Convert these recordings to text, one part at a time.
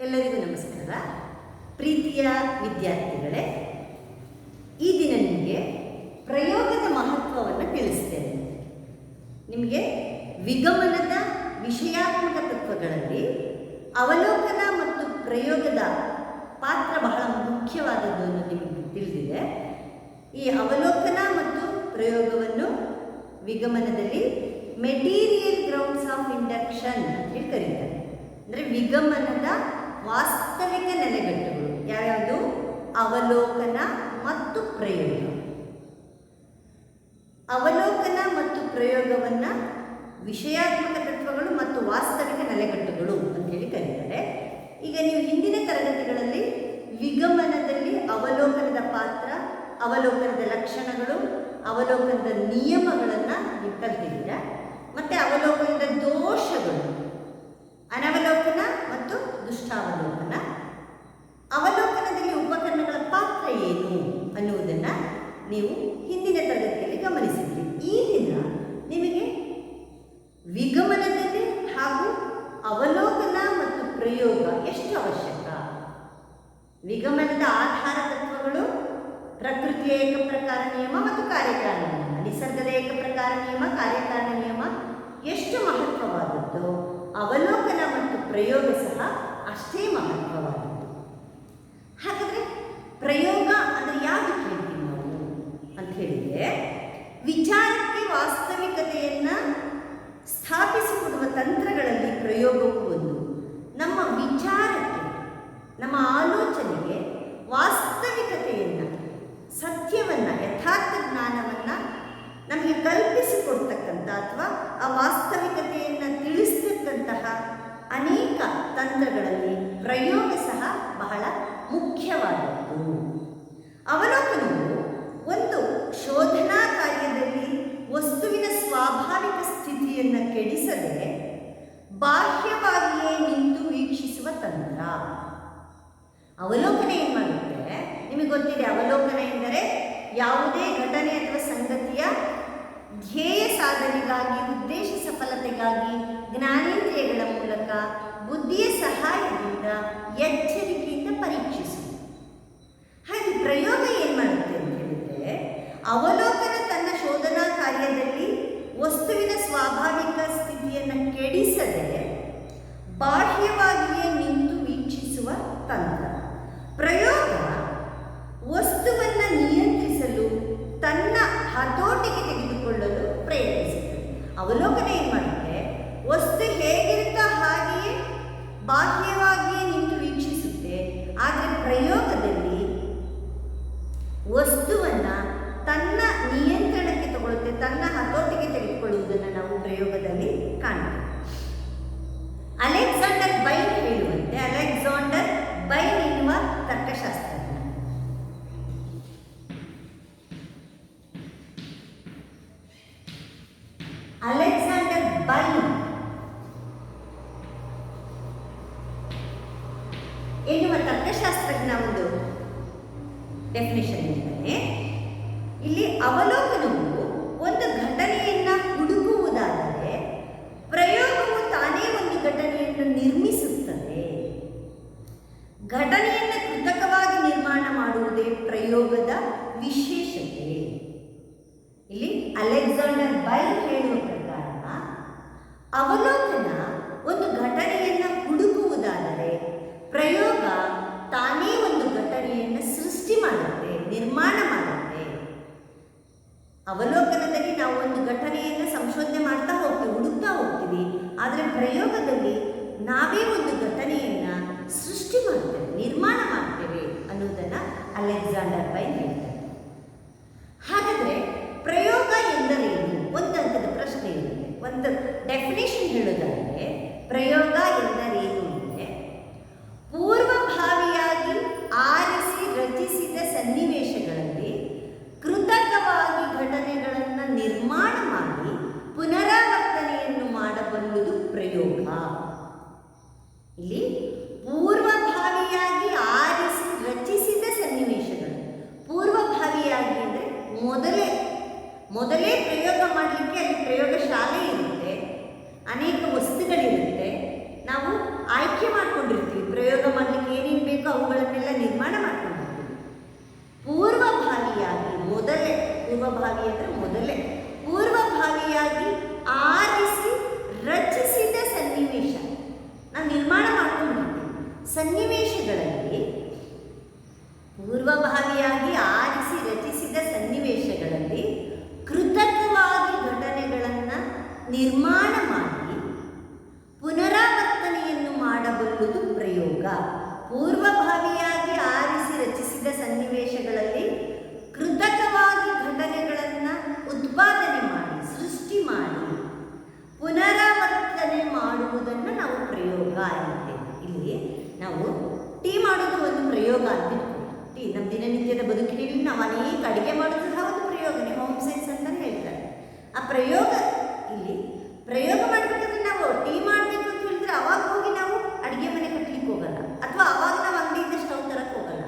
ಎಲ್ಲರಿಗೂ ನಮಸ್ಕಾರ. ಪ್ರೀತಿಯ ವಿದ್ಯಾರ್ಥಿಗಳೇ, ಈ ದಿನ ನಿಮಗೆ ಪ್ರಯೋಗದ ಮಹತ್ವವನ್ನು ತಿಳಿಸ್ತೇನೆ. ನಿಮಗೆ ವಿಗಮನದ ವಿಷಯಾತ್ಮಕ ತತ್ವಗಳಲ್ಲಿ ಅವಲೋಕನ ಮತ್ತು ಪ್ರಯೋಗದ ಪಾತ್ರ ಬಹಳ ಮುಖ್ಯವಾದದ್ದು ಅನ್ನೋದು ನಿಮಗೆ ತಿಳಿದಿದೆ. ಈ ಅವಲೋಕನ ಮತ್ತು ಪ್ರಯೋಗವನ್ನು ವಿಗಮನದಲ್ಲಿ ಮೆಟೀರಿಯಲ್ ಗ್ರೌಂಡ್ಸ್ ಆಫ್ ಇಂಡಕ್ಷನ್ ಅಂತ ಹೇಳಿ ಕರೀತಾರೆ. ಅಂದರೆ ವಿಗಮನದ ವಾಸ್ತವಿಕ ನೆಲೆಗಟ್ಟುಗಳು ಯಾವ್ಯಾವುದು? ಅವಲೋಕನ ಮತ್ತು ಪ್ರಯೋಗ. ಅವಲೋಕನ ಮತ್ತು ಪ್ರಯೋಗವನ್ನು ವಿಷಯಾತ್ಮಕ ತತ್ವಗಳು ಮತ್ತು ವಾಸ್ತವಿಕ ನೆಲೆಗಟ್ಟುಗಳು ಅಂತ ಹೇಳಿ ಕರೀತಾರೆ. ಈಗ ನೀವು ಹಿಂದಿನ ತರಗತಿಗಳಲ್ಲಿ ವಿಗಮನದಲ್ಲಿ ಅವಲೋಕನದ ಪಾತ್ರ, ಅವಲೋಕನದ ಲಕ್ಷಣಗಳು, ಅವಲೋಕನದ ನಿಯಮಗಳನ್ನು ನೀವು ಕಲ್ತಿದ್ದೀರಾ. ಮತ್ತು ಅವಲೋಕನದ ದೋಷಗಳು, ಅನವಲೋಕನ ಮತ್ತು ದುಷ್ಟಾವಲೋಕನ, ಅವಲೋಕನದಲ್ಲಿ ಉಪಕರಣಗಳ ಪಾತ್ರ ಏನು ಅನ್ನುವುದನ್ನು ನೀವು ಹಿಂದಿನ ತರಗತಿಯಲ್ಲಿ ಗಮನಿಸಿದ್ರಿ. ಈ ದಿನ ನಿಮಗೆ ವಿಗಮನದಲ್ಲಿ ಹಾಗೂ ಅವಲೋಕನ ಮತ್ತು ಪ್ರಯೋಗ ಎಷ್ಟು ಅವಶ್ಯಕ, ವಿಗಮನದ ಆಧಾರ ತತ್ವಗಳು ಪ್ರಕೃತಿಯ ಏಕಪ್ರಕಾರ ನಿಯಮ ಮತ್ತು ಕಾರ್ಯಕಾರಣ ನಿಯಮ, ನಿಸರ್ಗದ ಏಕಪ್ರಕಾರ ನಿಯಮ, ಕಾರ್ಯಕಾರಣ ನಿಯಮ ಎಷ್ಟು ಮಹತ್ವವಾದದ್ದು, ಅವಲೋಕನ ಮತ್ತು ಪ್ರಯೋಗ ಸಹ ಅಷ್ಟೇ ಮಹತ್ವವಾದದ್ದು. ಹಾಗಾದರೆ ಪ್ರಯೋಗ ಅಂದರೆ ಯಾವುದು ಹೇಳ್ತೀವಿ ನಾವು ಅಂತ ಹೇಳಿದರೆ, ವಿಚಾರಕ್ಕೆ ವಾಸ್ತವಿಕತೆಯನ್ನು ಸ್ಥಾಪಿಸಿಕೊಡುವ ತಂತ್ರಗಳಲ್ಲಿ ಪ್ರಯೋಗವು ಒಂದು. ನಮ್ಮ ವಿಚಾರಕ್ಕೆ, ನಮ್ಮ ಆಲೋಚನೆಗೆ ವಾಸ್ತವಿಕತೆಯನ್ನು, ಸತ್ಯವನ್ನು, ಯಥಾರ್ಥ ಜ್ಞಾನವನ್ನು ನಮಗೆ ಕಲ್ಪಿಸಿಕೊಡ್ತಕ್ಕಂಥ ಅಥವಾ ಆ ವಾಸ್ತವಿಕತೆಯನ್ನು ತಿಳಿಸ್ತಕ್ಕಂತಹ ಅನೇಕ ತಂತ್ರಗಳಲ್ಲಿ ಪ್ರಯೋಗ ಸಹ ಬಹಳ ಮುಖ್ಯವಾದದ್ದು. ಅವಲೋಕನವು ಒಂದು ಶೋಧನಾ ಕಾರ್ಯದಲ್ಲಿ ವಸ್ತುವಿನ ಸ್ವಾಭಾವಿಕ ಸ್ಥಿತಿಯನ್ನು ಕೆಡಿಸದೆ ಬಾಹ್ಯವಾಗಿಯೇ ನಿಂತು ವೀಕ್ಷಿಸುವ ತಂತ್ರ. ಅವಲೋಕನ ಏನು ಮಾಡುತ್ತೆ ನಿಮಗೆ ಗೊತ್ತಿದೆ. ಅವಲೋಕನ ಎಂದರೆ ಯಾವುದೇ ಘಟನೆ ಅಥವಾ ಸಂಗತಿಯ ಧ್ಯೇಯ ಸಾಧನೆಗಾಗಿ, ಉದ್ದೇಶ ಸಫಲತೆಗಾಗಿ ಜ್ಞಾನೇಂದ್ರಿಯಗಳ ಮೂಲಕ ಬುದ್ಧಿಯ ಸಹಾಯದಿಂದ ಎಚ್ಚರಿಕೆಯಿಂದ ಪರೀಕ್ಷಿಸುವುದು. ಹಾಗೆ ಪ್ರಯೋಗ ಏನು ಮಾಡುತ್ತೆ ಅಂತ ಹೇಳಿದರೆ, ಅವಲೋಕನ ತನ್ನ ಶೋಧನಾ ಕಾರ್ಯದಲ್ಲಿ ವಸ್ತುವಿನ ಸ್ವಾಭಾವಿಕ ಸ್ಥಿತಿಯನ್ನು ಕೆಡಿಸದೆ ಬಾಹ್ಯವಾಗಿಯೇ ನಿಂತು ವೀಕ್ಷಿಸುವ ತಂತ್ರ. ಪ್ರಯೋಗ ವಸ್ತುವನ್ನು ನಿಯಂತ್ರಿಸಲು, ತನ್ನ ಹತೋಟಿಗೆ ತೆಗೆದುಕೊಳ್ಳಲು ಪ್ರಯತ್ನಿಸುತ್ತದೆ. ಅವಲೋಕನ ಏನು ಮಾಡುತ್ತೆ, ವಸ್ತು ಹೇಗಿರುತ್ತೋ ಹಾಗೆಯೇ ಬಾಹ್ಯವಾಗಿಯೇ ನಿಂತು ವೀಕ್ಷಿಸುತ್ತೆ. ಆದರೆ ಪ್ರಯೋಗದಲ್ಲಿ ವಸ್ತುವನ್ನು ತನ್ನ ನಿಯಂತ್ರಣಕ್ಕೆ ತಗೊಳ್ಳುತ್ತೆ, ತನ್ನ ಹತೋಟಿಗೆ ತೆಗೆದುಕೊಳ್ಳುವುದನ್ನು ನಾವು ಪ್ರಯೋಗದಲ್ಲಿ ಕಾಣ್ತೇವೆ. ಅಲೆಕ್ಸಾಂಡರ್ ಬೈನ್ ಹೇಳುವಂತೆ, ಅಲೆಕ್ಸಾಂಡರ್ ಬೈನ್ ಎನ್ನುವ ತರ್ಕಶಾಸ್ತ್ರಜ್ಞ, ಅಲೆಕ್ಸಾಂಡರ್ ಬೈನ್ ಎನ್ನುವ ತರ್ಕಶಾಸ್ತ್ರಜ್ಞ ಒಂದು ಡೆಫಿನೇಷನ್ ಇದ್ದಾನೆ. ಇಲ್ಲಿ ಅವಲೋಕನವು ಒಂದು ಘಟನೆಯನ್ನು ಹುಡುಕುವುದಾದರೆ, ಪ್ರಯೋಗವು ತಾನೇ ಒಂದು ಘಟನೆಯನ್ನು ನಿರ್ಮಿಸುತ್ತದೆ. ಘಟನೆಯನ್ನು ಕೃತಕವಾಗಿ ನಿರ್ಮಾಣ ಮಾಡುವುದೇ ಪ್ರಯೋಗದ ವಿಶೇಷತೆ. ಇಲ್ಲಿ ಅಲೆಕ್ಸಾಂಡರ್ ಬೈನ್ ಹೇಳುವ ಪ್ರಕಾರ ಅವಲೋಕನ ಒಂದು ಘಟನೆಯನ್ನು ಹುಡುಕುವುದಾದರೆ, ಪ್ರಯೋಗ ತಾನೇ ಒಂದು ಘಟನೆಯನ್ನು ಸೃಷ್ಟಿ ಮಾಡುತ್ತೆ, ನಿರ್ಮಾಣ ಮಾಡುತ್ತೆ. ಅವಲೋಕನದಲ್ಲಿ ನಾವು ಒಂದು ಘಟನೆಯನ್ನು ಸಂಶೋಧನೆ ಮಾಡ್ತಾ ಹೋಗ್ತೀವಿ, ಹುಡುಕ್ತಾ ಹೋಗ್ತೀವಿ. ಆದರೆ ಪ್ರಯೋಗದಲ್ಲಿ ನಾವೇ ಒಂದು ಘಟನೆಯನ್ನು ಸೃಷ್ಟಿ ಮಾಡ್ತೇವೆ, ನಿರ್ಮಾಣ ಮಾಡ್ತೇವೆ ಅನ್ನೋದನ್ನು ಅಲೆಕ್ಸಾಂಡರ್ ಬೈನ್ ಹೇಳ್ತಾರೆ. ಹಾಗಾದರೆ ಪ್ರಯೋಗ ಎಂದರೇನು? ಒಂದು ಹಂತದ ಪ್ರಶ್ನೆ ಇರುತ್ತೆ. ಒಂದು ಡೆಫಿನೇಷನ್ ಹೇಳೋದಾದರೆ, ಪ್ರಯೋಗ ಎಂದರೇನು ಅಂದರೆ, ಪೂರ್ವಭಾವಿಯಾಗಿ ಆರಿಸಿ ರಚಿಸಿದ ಸನ್ನಿವೇಶಗಳಲ್ಲಿ ಕೃತಕವಾಗಿ ಘಟನೆಗಳನ್ನು ನಿರ್ಮಾಣ ಮಾಡಿ ಪುನರಾವರ್ತನೆಯನ್ನು ಮಾಡಬಲ್ಲುದು ಪ್ರಯೋಗ. ಇಲ್ಲಿ ಪೂರ್ವಭಾವಿಯಾಗಿ ಆರಿಸಿ ರಚಿಸಿದ ಸನ್ನಿವೇಶಗಳು, ಪೂರ್ವಭಾವಿಯಾಗಿ ಅಂದರೆ ಮೊದಲೇ ಪ್ರಯೋಗ ಮಾಡಲಿಕ್ಕೆ ಅಲ್ಲಿ ಪ್ರಯೋಗ ಶಾಲೆ ಇರುತ್ತೆ, ಅನೇಕ ವಸ್ತುಗಳಿರುತ್ತೆ, ನಾವು ಆಯ್ಕೆ ಮಾಡಿಕೊಂಡಿರ್ತೀವಿ ಪ್ರಯೋಗ ಮಾಡಬಲ್ಲುದು ಪ್ರಯೋಗ. ಪೂರ್ವಭಾವಿಯಾಗಿ ಆರಿಸಿ ರಚಿಸಿದ ಸನ್ನಿವೇಶಗಳಲ್ಲಿ ಕೃತಕವಾಗಿ ಘಟನೆಗಳನ್ನು ಉತ್ಪಾದನೆ ಮಾಡಿ, ಸೃಷ್ಟಿ ಮಾಡಿ, ಪುನರಾವರ್ತನೆ ಮಾಡುವುದನ್ನು ನಾವು ಪ್ರಯೋಗ ಎನ್ನುತ್ತೇವೆ. ಇಲ್ಲಿ ನಾವು ಟೀ ಮಾಡೋದು ಒಂದು ಪ್ರಯೋಗ ಅಂತ ಟೀ ನಮ್ಮ ದಿನನಿತ್ಯದ ಬದುಕಿನಲ್ಲಿ ನಾವು ಅನೇಕ ಅಡುಗೆ ಮಾಡೋದು ಸಹ ಒಂದು ಪ್ರಯೋಗನೇ, ಹೋಮ್ ಸೈನ್ಸ್ ಅಂತಲೇ ಹೇಳ್ತಾರೆ. ಆ ಪ್ರಯೋಗ ಇಲ್ಲಿ ಪ್ರಯೋಗ ಮಾಡಬೇಕಾದ್ರೆ ನಾವು ಟೀ ಮಾಡಬೇಕು ಅಂತ ಹೇಳಿದ್ರೆ ಅವಾಗ ಹೋಗಿ ನಾವು ಅಡುಗೆ ಮನೆ ಕಟ್ಟಲಿಕ್ಕೆ ಹೋಗಲ್ಲ, ಅಥವಾ ಅವಾಗ ನಾವು ಅಂಗಡಿಯಿಂದ ಸ್ಟವ್ ತರಕ್ಕೆ ಹೋಗಲ್ಲ,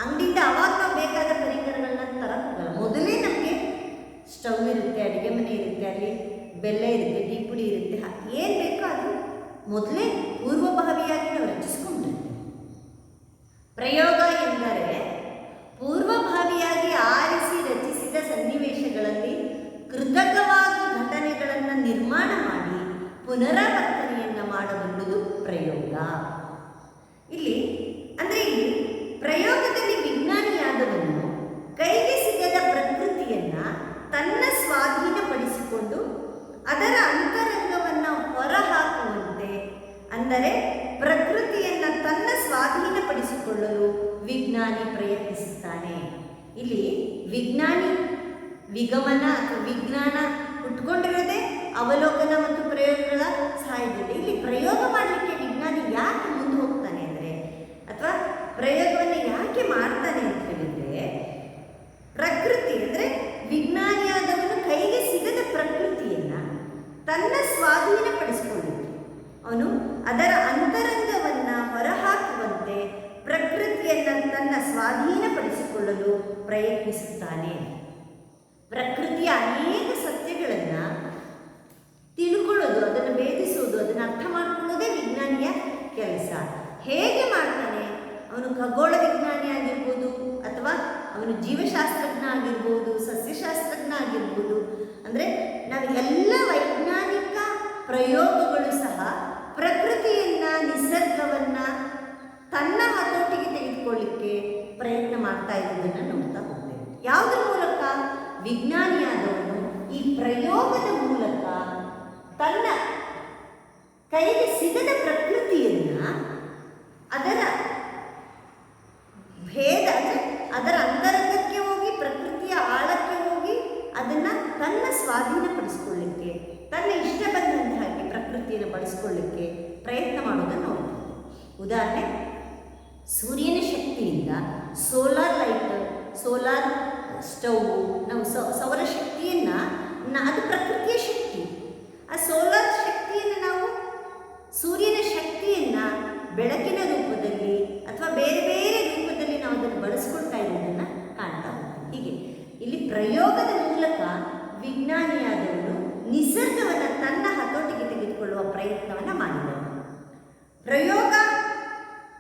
ಅಂಗಡಿಯಿಂದ ಅವಾಗ ನಾವು ಬೇಕಾದ ಪರಿಕರಗಳನ್ನ ತರಕ್ಕೆ ಹೋಗಲ್ಲ. ಮೊದಲೇ ನಮಗೆ ಸ್ಟವ್ ಇರುತ್ತೆ, ಅಡುಗೆ ಮನೆ ಇರುತ್ತೆ, ಅಲ್ಲಿ ಬೆಲ್ಲ ಇರುತ್ತೆ, ಟೀ ಪುಡಿ ಇರುತ್ತೆ, ಏನು ಬೇಕೋ ಅದು ಮೊದಲೇ ಪೂರ್ವಭಾವಿಯಾಗಿ ನಾವು ರಚಿಸ್ಕೊಂಡಿರ್ತೇವೆ. ಪ್ರಯೋಗ ಎಂದರೆ ಪೂರ್ವಭಾವಿಯಾಗಿ ಆರಿಸಿ ರಚಿಸಿದ ಸನ್ನಿವೇಶಗಳಲ್ಲಿ ಕೃತಕವಾಗಿ ಘಟನೆಗಳನ್ನು ನಿರ್ಮಾಣ ಮಾಡಿ ಪುನರಾವರ್ತನೆಯನ್ನು ಮಾಡಬಲ್ಲುದು ಪ್ರಯೋಗ. ಇಲ್ಲಿ ಪ್ರಯೋಗದಲ್ಲಿ ವಿಜ್ಞಾನಿಯಾದವನು ಕೈಗೆ ಸಿಗದ ಪ್ರಕೃತಿಯನ್ನು ತನ್ನ ಸ್ವಾಧೀನಪಡಿಸಿಕೊಂಡು ಅದರ ಅಂತರಂಗವನ್ನು ಹೊರಹಾಕುವಂತೆ, ಅಂದರೆ ಪ್ರಕೃತಿಯನ್ನು ತನ್ನ ಸ್ವಾಧೀನಪಡಿಸಿಕೊಳ್ಳಲು ವಿಜ್ಞಾನಿ ಪ್ರಯತ್ನಿಸುತ್ತಾನೆ. ಇಲ್ಲಿ ವಿಜ್ಞಾನಿ ವಿಗಮನ ಅಥವಾ ವಿಜ್ಞಾನ ಹುಟ್ಕೊಂಡಿರೋದೇ ಅವಲೋಕನ ಮತ್ತು ಪ್ರಯೋಗಗಳ ಸಹಾಯದಲ್ಲಿ. ಇಲ್ಲಿ ಪ್ರಯೋಗ ಮಾಡಲಿಕ್ಕೆ ವಿಜ್ಞಾನಿ ಯಾಕೆ ಮುಂದೆ ಹೋಗ್ತಾನೆ ಅಂದರೆ, ಅಥವಾ ಪ್ರಯೋಗವನ್ನು ಯಾಕೆ ಮಾಡ್ತಾನೆ ಅಂತ ಹೇಳಿದರೆ, ಪ್ರಕೃತಿ ಅಂದರೆ ವಿಜ್ಞಾನಿಯಾದವನು ಕೈಗೆ ಸಿಗದ ಪ್ರಕೃತಿಯನ್ನು ತನ್ನ ಸ್ವಾಧೀನಪಡಿಸಿಕೊಳ್ಳಿಕ್ಕೆ, ಅವನು ಅದರ ಅಂತರಂಗವನ್ನು ಹೊರಹಾಕುವಂತೆ ಪ್ರಕೃತಿಯನ್ನು ತನ್ನ ಸ್ವಾಧೀನಪಡಿಸಿಕೊಳ್ಳಲು ಪ್ರಯತ್ನಿಸುತ್ತಾನೆ. ಪ್ರಕೃತಿಯ ಅನೇಕ ಸತ್ಯಗಳನ್ನು ತಿಳ್ಕೊಳ್ಳೋದು, ಅದನ್ನು ಭೇದಿಸೋದು, ಅದನ್ನು ಅರ್ಥ ಮಾಡಿಕೊಳ್ಳೋದೇ ವಿಜ್ಞಾನಿಯ ಕೆಲಸ. ಹೇಗೆ ಮಾಡ್ತಾನೆ? ಅವನು ಖಗೋಳ ವಿಜ್ಞಾನಿ ಆಗಿರ್ಬೋದು, ಅಥವಾ ಅವನು ಜೀವಶಾಸ್ತ್ರಜ್ಞ ಆಗಿರ್ಬೋದು, ಸಸ್ಯಶಾಸ್ತ್ರಜ್ಞ ಆಗಿರ್ಬೋದು. ಅಂದರೆ ನಾವು ಎಲ್ಲ ವೈಜ್ಞಾನಿಕ ಪ್ರಯೋಗಗಳು ಸಹ ಪ್ರಕೃತಿಯನ್ನು, ನಿಸರ್ಗವನ್ನು ತನ್ನ ಹತೋಟಿಗೆ ತೆಗೆದುಕೊಳ್ಳಿಕ್ಕೆ ಪ್ರಯತ್ನ ಮಾಡ್ತಾ ಇರೋದನ್ನು ನೋಡ್ತಾ ಹೋಗ್ತೇವೆ. ಯಾವುದ್ರ ಮೂಲಕ? ವಿಜ್ಞಾನಿಯಾದವನು ಈ ಪ್ರಯೋಗದ ಮೂಲಕ ತನ್ನ ಕೈಗೆ ಸಿಗದ ಪ್ರಕೃತಿಯನ್ನು ಅದರ ಭೇದ, ಅಂದರೆ ಅದರ ಅಂತರಂಗಕ್ಕೆ ಹೋಗಿ, ಪ್ರಕೃತಿಯ ಆಳಕ್ಕೆ ಹೋಗಿ ಅದನ್ನು ತನ್ನ ಸ್ವಾಧೀನಪಡಿಸಿಕೊಳ್ಳಿಕ್ಕೆ, ತನ್ನ ಇಷ್ಟ ಬಂದಂತೆ ಹಾಗೆ ಪ್ರಕೃತಿಯನ್ನು ಬಳಸಿಕೊಳ್ಳಿಕ್ಕೆ ಪ್ರಯತ್ನ ಮಾಡೋದನ್ನು ನೋಡ್ತೀವಿ. ಉದಾಹರಣೆ, ಸೂರ್ಯನ ಶಕ್ತಿಯಿಂದ ಸೋಲಾರ್ ಲೈಟ್, ಸೋಲಾರ್ ಸ್ಟವ್, ನಾವು ಸೌರಶಕ್ತಿಯನ್ನು, ಅದು ಪ್ರಕೃತಿಯ ಶಕ್ತಿ. ಆ ಸೋಲಾರ್ ಶಕ್ತಿಯನ್ನು ನಾವು, ಸೂರ್ಯನ ಶಕ್ತಿಯನ್ನು ಬೆಳಕಿನ ರೂಪದಲ್ಲಿ ಅಥವಾ ಬೇರೆ ಬೇರೆ ರೂಪದಲ್ಲಿ ನಾವು ಅದನ್ನು ಬಳಸ್ಕೊಳ್ತಾ ಇರೋದನ್ನು ಕಾಣ್ತಾ ಹೋಗ್ತೀವಿ. ಹೀಗೆ ಇಲ್ಲಿ ಪ್ರಯೋಗದ ಮೂಲಕ ವಿಜ್ಞಾನಿಯಾದವನು ನಿಸರ್ಗವನ್ನು ತನ್ನ ಹತೋಟಿಗೆ ತೆಗೆದುಕೊಳ್ಳುವ ಪ್ರಯತ್ನವನ್ನು ಮಾಡಿದನು. ಪ್ರಯೋಗ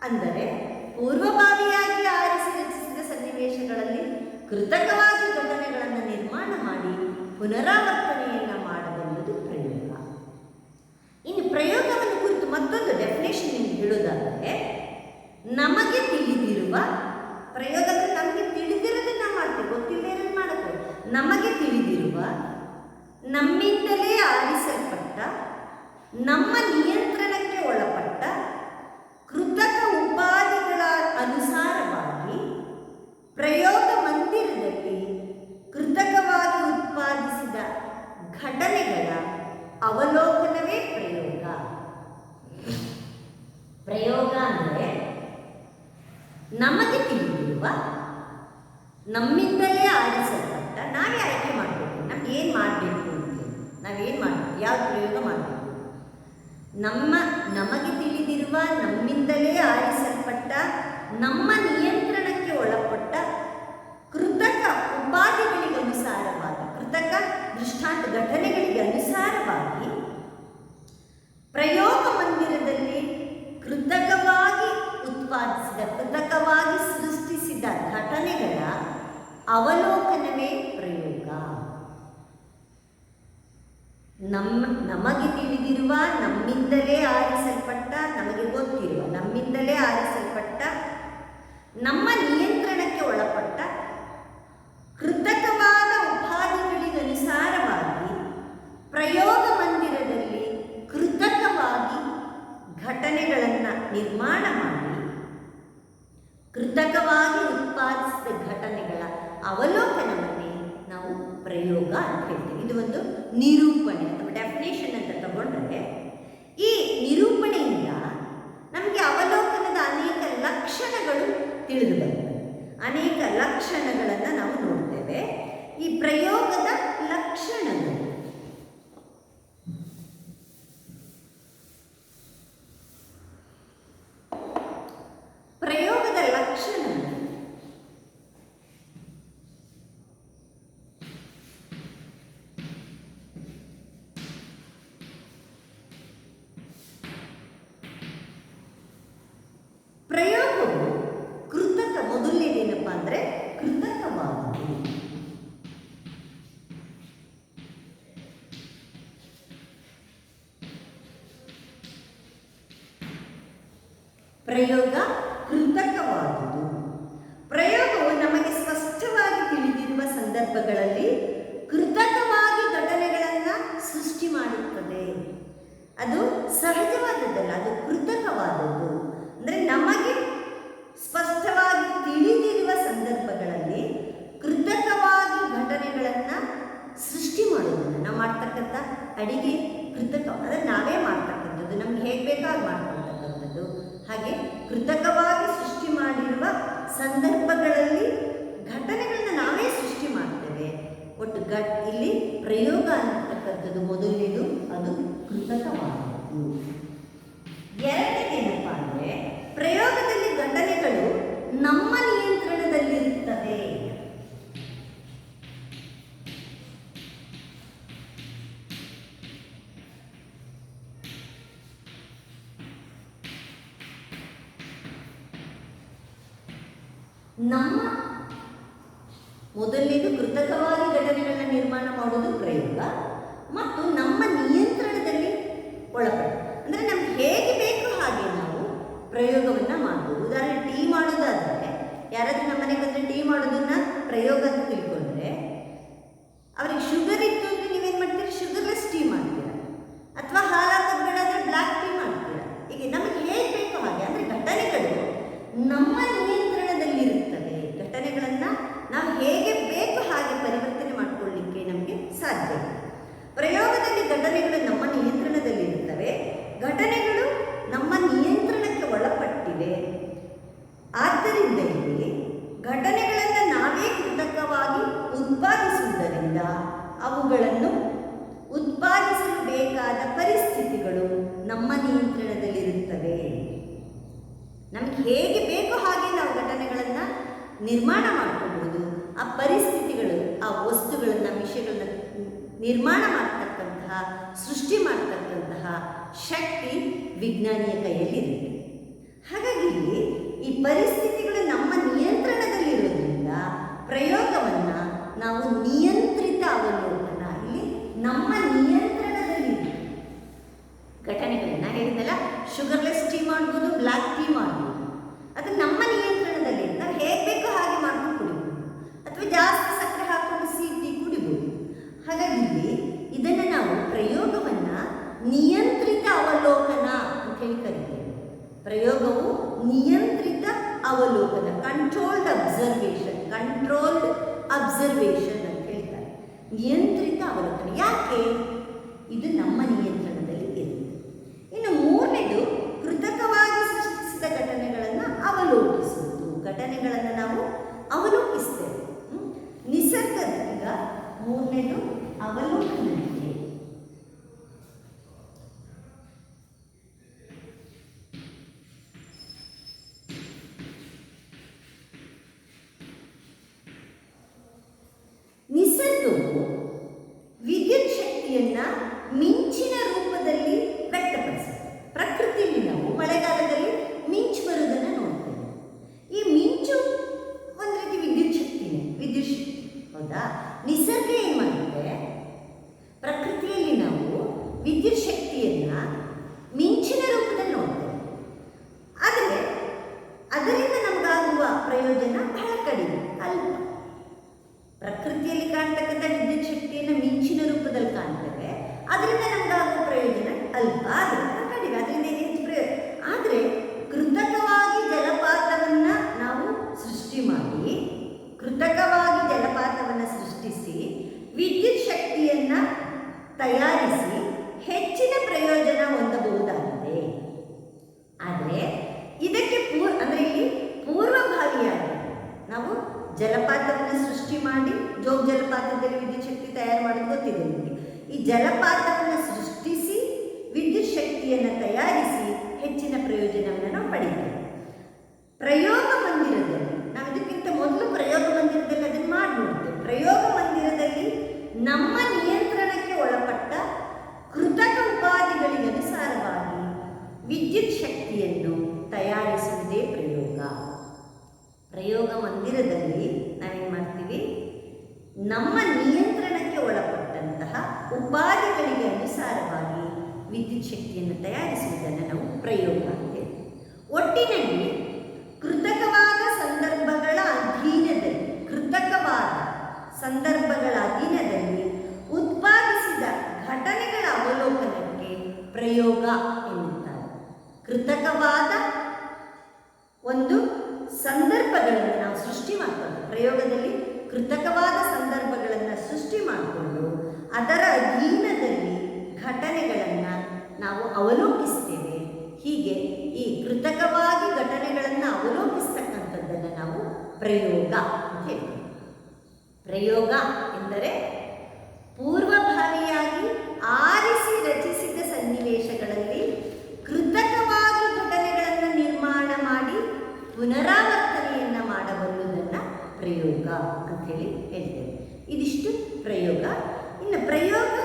ಅಂದರೆ ಪೂರ್ವಭಾವಿಯಾಗಿ ಆರಿಸಿ ರಚಿಸಿದ ಸನ್ನಿವೇಶಗಳಲ್ಲಿ ಕೃತಕವಾಗಿ ಘಟನೆಗಳನ್ನು ನಿರ್ಮಾಣ ಮಾಡಿ ಪುನರಾವರ್ತನೆಯನ್ನು ಮಾಡಬಲ್ಲುದು ಪ್ರಯೋಗ. ಇನ್ನು ಪ್ರಯೋಗವನ್ನು ಕುರಿತು ಮತ್ತೊಂದು ಡೆಫಿನೇಷನ್ ನಿಮಗೆ ಹೇಳೋದಾದರೆ, ನಮಗೆ ತಿಳಿದಿರುವ ಪ್ರಯೋಗ ಅಂದರೆ ನಮಗೆ ತಿಳಿದಿರೋದನ್ನು ಮಾಡ್ತೇವೆ, ಗೊತ್ತಿಲ್ಲದೆ ಇರೋದು ಮಾಡಬೇಕು. ನಮಗೆ ತಿಳಿದಿರುವ, ನಮ್ಮಿಂದಲೇ ಆರಿಸಲ್ಪಟ್ಟ, ನಮ್ಮ ನಿಯಂತ್ರಣಕ್ಕೆ ಒಳಪಟ್ಟ ಕೃತಕ ಉಪಾಧಿಗಳ ಅನುಸಾರವಾಗಿ ಪ್ರಯೋಗ ಮಂದಿರದಲ್ಲಿ ಕೃತಕವಾಗಿ ಉತ್ಪಾದಿಸಿದ ಘಟನೆಗಳ ಅವಲೋಕನವೇ ಪ್ರಯೋಗ. ಪ್ರಯೋಗ ಅಂದರೆ ನಮಗೆ ತಿಳಿದಿರುವ, ನಮ್ಮಿಂದಲೇ ಆರಿಸಲ್ಪಟ್ಟ, ನಾವೇ ಆಯ್ಕೆ ಮಾಡಬೇಕು, ನಮ್ಗೆ ಏನು ಮಾಡಬೇಕು ಅಂತೇಳಿ, ನಾವೇನು ಮಾಡಬೇಕು, ಯಾವ ಪ್ರಯೋಗ ಮಾಡಬೇಕು. ನಮಗೆ ತಿಳಿದಿರುವ, ನಮ್ಮಿಂದಲೇ ಆರಿಸಲ್ಪಟ್ಟ, ನಮ್ಮ ನಿಯಂತ್ರಣಕ್ಕೆ ಒಳಪಟ್ಟ ಕೃತಕ ಉಪಾಧಿಗಳಿಗೆ ಅನುಸಾರವಾಗಿ, ಕೃತಕ ದೃಷ್ಟಾಂತ ಘಟನೆಗಳಿಗೆ ಅನುಸಾರವಾಗಿ ಪ್ರಯೋಗ ಮಂದಿರದಲ್ಲಿ ಕೃತಕವಾಗಿ ಉತ್ಪಾದಿಸಿದ, ಕೃತಕವಾಗಿ ಸೃಷ್ಟಿಸಿದ ಘಟನೆಗಳ ಅವಲೋಕನವೇ ಪ್ರಯೋಗ. ನಮಗೆ ತಿಳಿದಿರುವ, ನಮ್ಮಿಂದಲೇ ಆರಿಸಲ್ಪಟ್ಟ, ನಮಗೆ ಗೊತ್ತಿರುವ, ನಮ್ಮಿಂದಲೇ ಆರಿಸಲ್ಪಟ್ಟ, ನಮ್ಮ ನಿಯಂತ್ರಣಕ್ಕೆ ಒಳಪಟ್ಟ ಕೃತಕವಾದ ಉಪಾಧಿಗಳಿಗೆ ಅನುಸಾರವಾಗಿ ಪ್ರಯೋಗ ಮಂದಿರದಲ್ಲಿ ಕೃತಕವಾಗಿ ಘಟನೆಗಳನ್ನು ನಿರ್ಮಾಣ ಮಾಡಿ ಕೃತಕವಾಗಿ ಉತ್ಪಾದಿಸಿದ ಘಟನೆಗಳ ಅವಲೋಕನವನ್ನೇ ನಾವು ಪ್ರಯೋಗ ಅಂತ ಹೇಳ್ತೀವಿ. ಇದು ಒಂದು ನಿರೂಪಣೆ ಅಥವಾ ಡೆಫಿನೇಷನ್ ಅಂತ ತಗೊಂಡ್ರೆ, ಈ ನಿರೂಪಣೆಯಿಂದ ನಮಗೆ ಅವಲೋಕನದ ಅನೇಕ ಲಕ್ಷಣಗಳು ತಿಳಿದು ಬರ್ತವೆ. ಅನೇಕ ಲಕ್ಷಣಗಳನ್ನು ನಾವು ನೋಡ್ತೇವೆ. ಈ ಪ್ರಯೋಗದ ಲಕ್ಷಣಗಳು, ಪ್ರಯೋಗದ ಲಕ್ಷಣಗಳು ಪ್ರಯೋಗವು ಕೃತಕ, ಮೊದಲನೇದೇನಪ್ಪ ಅಂದರೆ ಕೃತಕವಾದದ್ದು. ಪ್ರಯೋಗ ಕೃತಕವಾದುದು. ಪ್ರಯೋಗವು ನಮಗೆ ಸ್ಪಷ್ಟವಾಗಿ ತಿಳಿದಿರುವ ಸಂದರ್ಭಗಳಲ್ಲಿ ಕೃತಕವಾಗಿ ಘಟನೆಗಳನ್ನು ಸೃಷ್ಟಿ ಮಾಡುತ್ತದೆ. ಅದು ಸಹಜವಾದದ್ದಲ್ಲ, ಅದು ಕೃತಕವಾದದ್ದು. ಅಂದರೆ ನಮಗೆ ಸ್ಪಷ್ಟವಾಗಿ ತಿಳಿದಿರುವ ಸಂದರ್ಭಗಳಲ್ಲಿ ಕೃತಕವಾಗಿ ಘಟನೆಗಳನ್ನು ಸೃಷ್ಟಿ ಮಾಡೋದನ್ನು ನಾವು ಮಾಡ್ತಕ್ಕಂಥ ಅಡಿಗೆ ಕೃತಕ, ಅಂದರೆ ನಾವೇ ಮಾಡ್ತಕ್ಕಂಥದ್ದು, ನಮ್ಗೆ ಹೇಗೆ ಬೇಕೋ ಹಾಗೆ ಮಾಡ್ಕೊಳ್ತಕ್ಕಂಥದ್ದು. ಹಾಗೆ ಕೃತಕವಾಗಿ ಸೃಷ್ಟಿ ಮಾಡಿರುವ ಸಂದರ್ಭಗಳಲ್ಲಿ ಘಟನೆಗಳನ್ನ ನಾವೇ ಸೃಷ್ಟಿ ಮಾಡ್ತೇವೆ. ಒಟ್ಟು ಇಲ್ಲಿ ಪ್ರಯೋಗ ಅಂತಕ್ಕಂಥದ್ದು ಮೊದಲನೇದು, ಅದು ಕೃತಕವಾದದ್ದು. ಎರಡನೇದೇನಪ್ಪ ಅಂದರೆ ಪ್ರಯೋಗದಲ್ಲಿ ಘಟನೆಗಳು ನಮ್ಮ ನಿಯಂತ್ರಣದಲ್ಲಿರುತ್ತವೆ. ನಮ್ಮ ಮೊದಲನೇದು ಕೃತಕವಾಗಿ ಘಟನೆಗಳನ್ನ ನಿರ್ಮಾಣ ಮಾಡೋದು ಪ್ರಯೋಗ, ಮತ್ತು ನಮ್ಮ ನಿಯಂತ್ರಣದಲ್ಲಿ ಒಳಪಟ್ಟು, ಅಂದರೆ ನಮ್ಗೆ ಹೇಗೆ ಬೇಕು ಹಾಗೆ ನಾವು ಪ್ರಯೋಗವನ್ನು ಮಾಡ್ಬೋದು. ಉದಾಹರಣೆ ಟೀ ಮಾಡೋದಾದರೆ, ಯಾರಾದರೂ ನಮ್ಮ ಮನೆಗೆ ಬಂದರೆ ಟೀ ಮಾಡೋದನ್ನ ಪ್ರಯೋಗ ಅಂತ ತಿಳ್ಕೊಂಡ್ರೆ, ಅವ್ರಿಗೆ ಶುಗರ್ ಇತ್ತು ಅಂದರೆ ನೀವೇನು ಮಾಡ್ತೀರಿ, ಶುಗರ್ಲೆಸ್ ಟೀ ಮಾಡ್ತೀರಾ, ಅಥವಾ ಹಾಲು ಹಾಕೋದು ಬೇಡ ಅಂದರೆ ಬ್ಲ್ಯಾಕ್ ಟೀ ಮಾಡ್ತೀರಾ. ಹೀಗೆ ನಮಗೆ ಹೇಗೆ ಬೇಕು ಹಾಗೆ, ಅಂದರೆ ಘಟನೆಗಳು ನಮ್ಮ ನಿಯಂತ್ರಣದಲ್ಲಿರುತ್ತವೆ. ಘಟನೆಗಳನ್ನು ನಾವು ಹೇಗೆ ಬೇಕು ಹಾಗೆ ಪರಿವರ್ತನೆ ಮಾಡಿಕೊಳ್ಳಿಕ್ಕೆ ನಮಗೆ ಸಾಧ್ಯ. ಪ್ರಯೋಗದಲ್ಲಿ ಘಟನೆಗಳು ನಮ್ಮ ನಿಯಂತ್ರಣದಲ್ಲಿರುತ್ತವೆ, ಘಟನೆಗಳು ನಮ್ಮ ನಿಯಂತ್ರಣಕ್ಕೆ ಒಳಪಟ್ಟಿವೆ. ಆದ್ದರಿಂದ ಇಲ್ಲಿ ಘಟನೆಗಳನ್ನು ನಾವೇ ಕೃತಕವಾಗಿ ಉತ್ಪಾದಿಸುವುದರಿಂದ ಅವುಗಳನ್ನು ಉತ್ಪಾದಿಸಲು ಬೇಕಾದ ಪರಿಸ್ಥಿತಿಗಳು ನಮ್ಮ ನಿಯಂತ್ರಣದಲ್ಲಿರುತ್ತವೆ. ನಮಗೆ ಹೇಗೆ ಬೇಕೋ ಹಾಗೆ ನಾವು ಘಟನೆಗಳನ್ನು ನಿರ್ಮಾಣ ಮಾಡಿಕೊಳ್ಬೋದು. ಆ ಪರಿಸ್ಥಿತಿಗಳು, ಆ ವಸ್ತುಗಳನ್ನು, ವಿಷಯಗಳನ್ನ ನಿರ್ಮಾಣ ಮಾಡ್ತಕ್ಕಂತಹ, ಸೃಷ್ಟಿ ಮಾಡ್ತಕ್ಕಂತಹ ಶಕ್ತಿ ವಿಜ್ಞಾನಿಯ ಕೈಯಲ್ಲಿರುತ್ತೆ. ಹಾಗಾಗಿ ಈ ಪರಿಸ್ಥಿತಿಗಳು ನಮ್ಮ ನಿಯಂತ್ರಣದಲ್ಲಿರೋದ್ರಿಂದ ಪ್ರಯೋಗವನ್ನು ನಾವು ನಿಯಂತ್ರಿತ ಅವಲೋಕನ, ಇಲ್ಲಿ ನಮ್ಮ ನಿಯಂತ್ರಣದಲ್ಲಿ ಘಟನೆಗಳನ್ನ ಹೇಳಿದ್ನಲ್ಲ, ಶುಗರ್ಲೆಸ್ ಟೀ ಮಾಡ್ಬೋದು, ಬ್ಲ್ಯಾಕ್ ಟೀ ಮಾಡ್ಬೋದು, ಅದು ನಮ್ಮ ನಿಯಂತ್ರಣದಲ್ಲಿ. ನಾವು ಹೇಗೆ ಬೇಕೋ ಹಾಗೆ ಮಾಡ್ಕೊಂಡು ಕುಡಿಬೋದು, ಅಥವಾ ಜಾಸ್ತಿ ಸಕ್ಕರೆ ಹಾಕೊಂಡು ಸಿಹಿ ಟೀ ಕುಡಿಬೋದು. ಹಾಗಾಗಿ ಇದನ್ನು ನಾವು ಪ್ರಯೋಗವನ್ನು ನಿಯಂತ್ರಿತ ಅವಲೋಕನ ಅಂತ ಹೇಳಿ ಕರೀತೇವೆ. ಪ್ರಯೋಗವು ನಿಯಂತ್ರಿತ ಅವಲೋಕನ, ಕಂಟ್ರೋಲ್ಡ್ ಅಬ್ಸರ್ವೇಷನ್ ಅಂತ ಹೇಳ್ತಾರೆ. ನಿಯಂತ್ರಿತ ಅವಲೋಕನ ಯಾಕೆ? ಇದು ನಮ್ಮ ನಿಯಂತ್ರಣದಲ್ಲಿ ಇರುತ್ತೆ. ಇನ್ನು ಮೂರನೇದು ಕೃತಕವಾಗಿ ಸೃಷ್ಟಿಸಿದ ಘಟನೆಗಳನ್ನು ಅವಲೋಕಿಸುವುದು. ಘಟನೆಗಳನ್ನು ನಾವು ಅವಲೋಕಿಸ್ತೇವೆ. ನಿಸರ್ಗದ, ಈಗ ಮೂರನೇದು ಅವಲೋಕನ. ನಿಸರ್ಗವು ವಿದ್ಯುತ್ ಶಕ್ತಿಯನ್ನು ಮಿಂಚಿನ ಜಲಪಾತವನ್ನು ಸೃಷ್ಟಿಸಿ ವಿದ್ಯುತ್ ಶಕ್ತಿಯನ್ನು ತಯಾರಿಸಿ ಹೆಚ್ಚಿನ ಪ್ರಯೋಜನವನ್ನು ನಾವು ಪಡೀತೇವೆ. ಪ್ರಯೋಗ ಮಂದಿರದಲ್ಲಿ ನಾವು ಇದಕ್ಕಿಂತ ಮೊದಲು ಪ್ರಯೋಗ ಮಂದಿರದಲ್ಲಿ ಅದನ್ನು ಮಾಡಿ ನೋಡ್ತೇವೆ. ಪ್ರಯೋಗ ಮಂದಿರದಲ್ಲಿ ನಮ್ಮ ನಿಯಂತ್ರಣಕ್ಕೆ ಒಳಪಟ್ಟ ಕೃತಕ ಉಪಾಧಿಗಳಿಗೆ ಅನುಸಾರವಾಗಿ ವಿದ್ಯುತ್ ಶಕ್ತಿಯನ್ನು ತಯಾರಿಸುವುದೇ ಪ್ರಯೋಗ. ಪ್ರಯೋಗ ಮಂದಿರದಲ್ಲಿ ನಾವೇನು ಮಾಡ್ತೀವಿ, ನಮ್ಮ ನಿಯಂತ್ರಣಕ್ಕೆ ಒಳಪಟ್ಟಂತಹ ಉಪಾಧಿಗಳಿಗೆ ಅನುಸಾರವಾಗಿ ವಿದ್ಯುತ್ ಶಕ್ತಿಯನ್ನು ತಯಾರಿಸುವುದನ್ನು ನಾವು ಪ್ರಯೋಗ ಅಂತೇವೆ. ಒಟ್ಟಿನಲ್ಲಿ ಕೃತಕವಾದ ಸಂದರ್ಭಗಳ ಅಧೀನದಲ್ಲಿ ಉತ್ಪಾದಿಸಿದ ಘಟನೆಗಳ ಅವಲೋಕನಕ್ಕೆ ಪ್ರಯೋಗ ಎನ್ನುತ್ತಾರೆ. ಕೃತಕವಾದ ಒಂದು ಸಂದರ್ಭಗಳನ್ನು ನಾವು ಸೃಷ್ಟಿ ಮಾಡಿಕೊಂಡು, ಪ್ರಯೋಗದಲ್ಲಿ ಕೃತಕವಾದ ಸಂದರ್ಭಗಳನ್ನು ಸೃಷ್ಟಿ ಮಾಡಿಕೊಂಡು ಅದರ ಅಧೀನದಲ್ಲಿ ಘಟನೆಗಳನ್ನು ನಾವು ಅವಲೋಕಿಸ್ತೇವೆ. ಹೀಗೆ ಈ ಕೃತಕವಾಗಿ ಘಟನೆಗಳನ್ನು ಅವಲೋಕಿಸ್ತಕ್ಕಂಥದ್ದನ್ನು ನಾವು ಪ್ರಯೋಗ ಅಂತ ಹೇಳ್ತೀವಿ. ಪ್ರಯೋಗ ಎಂದರೆ ಪೂರ್ವಭಾವಿಯಾಗಿ ಆರಿಸಿ ರಚಿಸಿದ ಸನ್ನಿವೇಶಗಳಲ್ಲಿ ಕೃತಕವಾಗಿ ಘಟನೆಗಳನ್ನು ನಿರ್ಮಾಣ ಮಾಡಿ ಪುನರಾವರ್ತನೆಯನ್ನು ಮಾಡಬಲ್ಲುದನ್ನು ಪ್ರಯೋಗ ಅಂಥೇಳಿ ಹೇಳ್ತೇವೆ. ಇದಿಷ್ಟು ಪ್ರಯೋಗ. ಇನ್ನು ಪ್ರಯೋಗ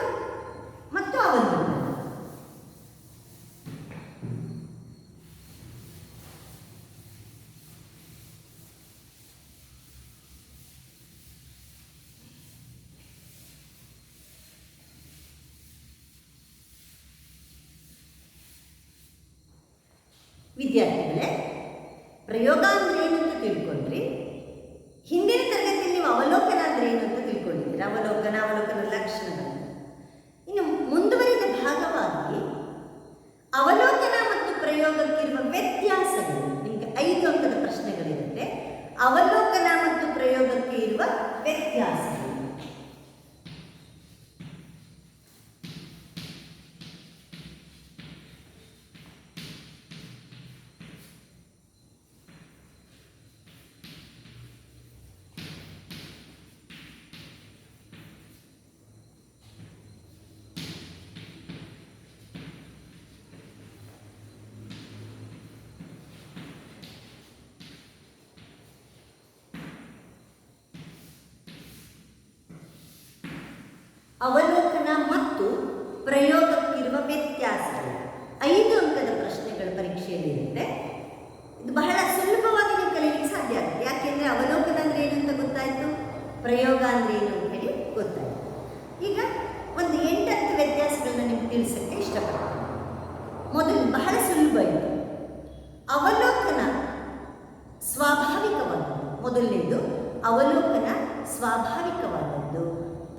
ಮತ್ತು ಅವಲೋಕನ. ವಿದ್ಯಾರ್ಥಿಗಳೇ, ಪ್ರಯೋಗ ಅಂದರೆ ಏನು ಅಂತ ತಿಳ್ಕೊಂಡ್ರಿ. ಹಿಂದಿನ ತರಗತಿಯಲ್ಲಿ ನೀವು ಅವಲೋಕನ ಅಂದರೆ ಏನು ಅಂತ ತಿಳ್ಕೊಂಡಿದ್ದೀರಿ. ಅವಲೋಕನ ಲಕ್ಷಣಗಳು. ಇನ್ನು ಮುಂದುವರಿದ ಭಾಗವಾಗಿ ಅವಲೋಕನ ಮತ್ತು ಪ್ರಯೋಗಕ್ಕಿರುವ ವ್ಯತ್ಯಾಸಗಳು. ನಿಮಗೆ 5 ಅಂಕದ ಪ್ರಶ್ನೆಗಳಿರುತ್ತೆ. ಅವಲೋಕನ ಮತ್ತು ಪ್ರಯೋಗಕ್ಕೆ ಇರುವ ವ್ಯತ್ಯಾಸಗಳು. ಅವಲೋಕನ ಮತ್ತು ಪ್ರಯೋಗಕ್ಕಿರುವ ವ್ಯತ್ಯಾಸಗಳು. 5 ಅಂಕದ ಪ್ರಶ್ನೆಗಳು ಪರೀಕ್ಷೆಯಲ್ಲಿರುತ್ತೆ. ಇದು ಬಹಳ ಸುಲಭವಾಗಿ ನೀವು ಕಲಿಯಲಿಕ್ಕೆ ಸಾಧ್ಯ ಆಗುತ್ತೆ. ಯಾಕೆಂದರೆ ಅವಲೋಕನ ಅಂದರೆ ಏನು ಅಂತ ಗೊತ್ತಾಯಿತು, ಪ್ರಯೋಗ ಅಂದರೆ ಏನು ಅಂತ ಹೇಳಿ ಗೊತ್ತಾಯಿತು. ಈಗ ಒಂದು 8 ವ್ಯತ್ಯಾಸಗಳನ್ನ ನಿಮ್ಗೆ ತಿಳಿಸೋಕ್ಕೆ ಇಷ್ಟಪಡ್ತೀನಿ. ಮೊದಲು ಬಹಳ ಸುಲಭ ಇದೆ. ಅವಲೋಕನ ಸ್ವಾಭಾವಿಕವಾದದ್ದು. ಮೊದಲನೇದು ಅವಲೋಕನ ಸ್ವಾಭಾವಿಕವಾದದ್ದು,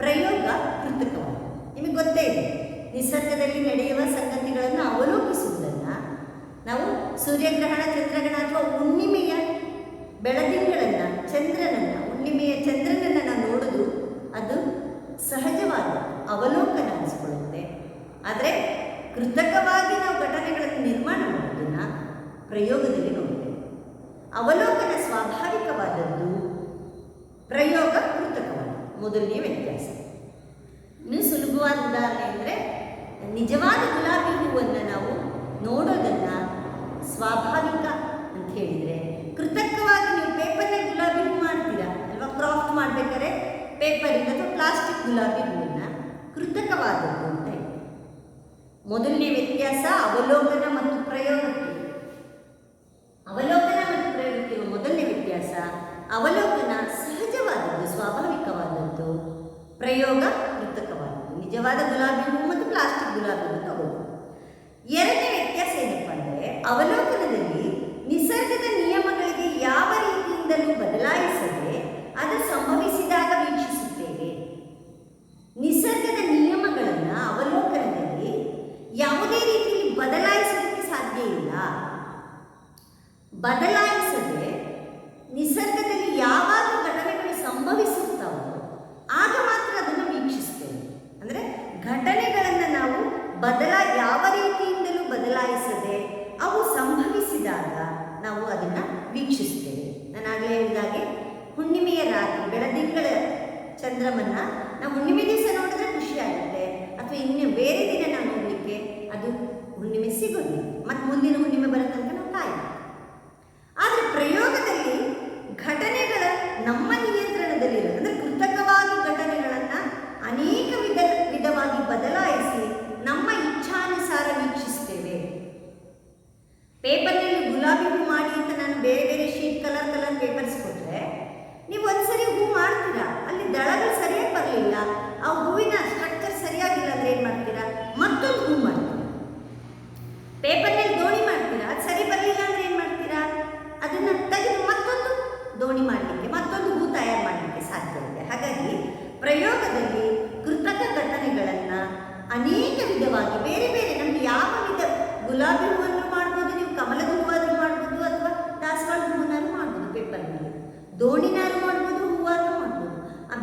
ಪ್ರಯೋಗ ಕೃತಕವಾದದ್ದು. ನಿಮಗೆ ಗೊತ್ತೇ ಇದೆ, ನಿಸರ್ಗದಲ್ಲಿ ನಡೆಯುವ ಸಂಗತಿಗಳನ್ನು ಅವಲೋಕಿಸುವುದನ್ನು ನಾವು ಸೂರ್ಯಗ್ರಹಣ, ಚಂದ್ರಗ್ರಹಣ ಅಥವಾ ಹುಣ್ಣಿಮೆಯ ಬೆಳದಿಂಗಳನ್ನು, ಚಂದ್ರನನ್ನು, ಹುಣ್ಣಿಮೆಯ ಚಂದ್ರನನ್ನು ನಾವು ನೋಡೋದು ಅದು ಸಹಜವಾದ ಅವಲೋಕನ ಅನಿಸ್ಕೊಳ್ಳುತ್ತೆ. ಆದರೆ ಕೃತಕವಾಗಿ ನಾವು ಘಟನೆಗಳನ್ನು ನಿರ್ಮಾಣ ಮಾಡೋದನ್ನು ಪ್ರಯೋಗದಲ್ಲಿ ನೋಡ್ತೇವೆ. ಅವಲೋಕನ ಸ್ವಾಭಾವಿಕವಾದದ್ದು, ಪ್ರಯೋಗ ಕೃತಕವಾದದ್ದು. ಮೊದಲನೇ ವ್ಯತ್ಯಾಸ. ಇನ್ನು ಸುಲಭವಾದ ಉದಾಹರಣೆ ಅಂದರೆ, ನಿಜವಾದ ಗುಲಾಬಿ ಹೂವನ್ನು ನಾವು ನೋಡೋದನ್ನು ಸ್ವಾಭಾವಿಕ ಅಂತ ಹೇಳಿದರೆ, ಕೃತಕವಾಗಿ ನೀವು ಪೇಪರ್ನ ಗುಲಾಬಿ ಹೂ ಮಾಡ್ತೀರಾ ಅಲ್ವಾ, ಕ್ರಾಫ್ಟ್ ಮಾಡಬೇಕಾದ್ರೆ ಪೇಪರಿಂದ ಅಥವಾ ಪ್ಲಾಸ್ಟಿಕ್ ಗುಲಾಬಿ ಹೂವನ್ನು ಕೃತಕವಾದದ್ದು ಅಂತ ಹೇಳ್ತೀವಿ. ಮೊದಲನೇ ವ್ಯತ್ಯಾಸ ಅವಲೋಕನ ಮತ್ತು ಪ್ರಯೋಗಕ್ಕೆ. ಅವಲೋಕನ ಮತ್ತು ಪ್ರಯೋಗಕ್ಕೆ ಮೊದಲನೇ ವ್ಯತ್ಯಾಸ, ಅವಲೋಕನ ಸಹಜವಾದದ್ದು, ಸ್ವಾಭಾವಿಕವಾದದ್ದು, ಪ್ರಯೋಗ ಕೃತಕವಾದದ್ದು. ನಿಜವಾದ ಗುಲಾಬಿ ಹೂ ಮತ್ತು ಪ್ಲಾಸ್ಟಿಕ್ ಗುಲಾಬಿ ಹೂ ತಗೊಳ್ಳಿ. ಎರಡನೇ ವ್ಯತ್ಯಾಸ ಏನಪ್ಪ ಅಂದರೆ, ಅವಲೋಕನದಲ್ಲಿ ನಿಸರ್ಗದ ನಿಯಮಗಳಿಗೆ ಯಾವ ರೀತಿಯಿಂದಲೂ ಬದಲಾಯಿಸದೆ ಅದು ಸಂಭವಿಸಿದಾಗ ವೀಕ್ಷಿಸುತ್ತೇವೆ. ನಿಸರ್ಗದ ನಿಯಮಗಳನ್ನು ಅವಲೋಕನದಲ್ಲಿ ಯಾವುದೇ ರೀತಿಯಲ್ಲಿ ಬದಲಾಯಿಸೋದಕ್ಕೆ ಸಾಧ್ಯ ಇಲ್ಲ. ಬದಲಾಯಿಸದೆ ನಿಸರ್ಗದಲ್ಲಿ ಯಾವಾಗ ಘಟನೆಗಳು ಸಂಭವಿಸುತ್ತವೋ ಆಗ ಮಾತ್ರ ಅದನ್ನು ವೀಕ್ಷಿಸ್ತೇವೆ. ಅಂದರೆ ಘಟನೆಗಳನ್ನು ನಾವು ಯಾವ ರೀತಿಯಿಂದಲೂ ಬದಲಾಯಿಸದೆ ಅವು ಸಂಭವಿಸಿದಾಗ ನಾವು ಅದನ್ನು ವೀಕ್ಷಿಸ್ತೇವೆ. ನಾನಾಗಲೇ ಹೇಳಿದಾಗೆ ಹುಣ್ಣಿಮೆಯ ರಾತ್ರಿ ಬೆಳದಿಂಗಳ ಚಂದ್ರಮನ್ನು ನಾವು ಹುಣ್ಣಿಮೆ ದಿವಸ ನೋಡಿದ್ರೆ ಖುಷಿಯಾಗುತ್ತೆ, ಅಥವಾ ಮುಂದಿನ ಹುಣ್ಣಿಮೆ ಬರೋ ತನಕ ನಾವು ಕಾಯಬೇಕು. ಆದರೆ ಪ್ರಯೋಗದಲ್ಲಿ ಘಟನೆಗಳ ನಮ್ಮ ನಿಯಂತ್ರಣದಲ್ಲಿರೋದು, ಅಂದರೆ ಕೃತಕವಾಗಿ ಘಟನೆಗಳನ್ನು ಅನೇಕ ವಿಧವಾಗಿ ಬದಲಾಯಿಸಿ ನಮ್ಮ ಇಚ್ಛಾನುಸಾರ ವೀಕ್ಷಿಸ್ತೇವೆ. ಪೇಪರ್ನಲ್ಲಿ ಗುಲಾಬಿ ಹೂ ಮಾಡಿ ಅಂತ ನಾನು ಬೇರೆ ಬೇರೆ ಶೀಟ್ ಕಲರ್ ಪೇಪರ್ಸ್ ಕೊಟ್ಟರೆ ನೀವು ಒಂದ್ಸರಿ ಹೂ ಮಾಡ್ತೀರಾ, ಅಲ್ಲಿ ದಳಗಳು ಸರಿಯಾಗಿ ಬರಲಿಲ್ಲ, ಆ ಹೂವಿನ ಸ್ಟ್ರಕ್ಚರ್ ಸರಿಯಾಗಿಲ್ಲ ಅಂದರೆ ಏನು ಮಾಡ್ತೀರಾ, ಮತ್ತೊಂದು ಹೂ ಮಾಡ್ತೀರಾ. ಪೇಪರ್ನಲ್ಲಿ ದೋಣಿ ಮಾಡ್ತೀರಾ, ಅದು ಸರಿ ಬರಲಿಲ್ಲ ಅಂದರೆ ಏನು ಮಾಡ್ತೀರಾ, ಅದನ್ನು ತೆಗೆದು ಮತ್ತೊಂದು ದೋಣಿ ಮಾಡಲಿಕ್ಕೆ, ಮತ್ತೊಂದು ಹೂ ತಯಾರು ಮಾಡಲಿಕ್ಕೆ ಸಾಧ್ಯ ಇದೆ. ಹಾಗಾಗಿ ಪ್ರಯೋಗದಲ್ಲಿ ಕೃತಕ ಘಟನೆಗಳನ್ನು ಅನೇಕ ವಿಧವಾಗಿ ಬೇರೆ ಬೇರೆ ನಮಗೆ ಯಾವ ವಿಧ, ಗುಲಾಬಿ ಹೂವನ್ನು ಮಾಡ್ಬೋದು, ನೀವು ಕಮಲದ ಹೂವಾದರೂ ಮಾಡ್ಬೋದು, ಅಥವಾ ದಾಸವಾಳ ಹೂವನ್ನಾರು ಮಾಡ್ಬೋದು, ಪೇಪರ್ನಲ್ಲಿ ದೋಣಿನಾರು ಮಾಡ್ಬೋದು, ಹೂವಾದರೂ ಮಾಡ್ಬೋದು.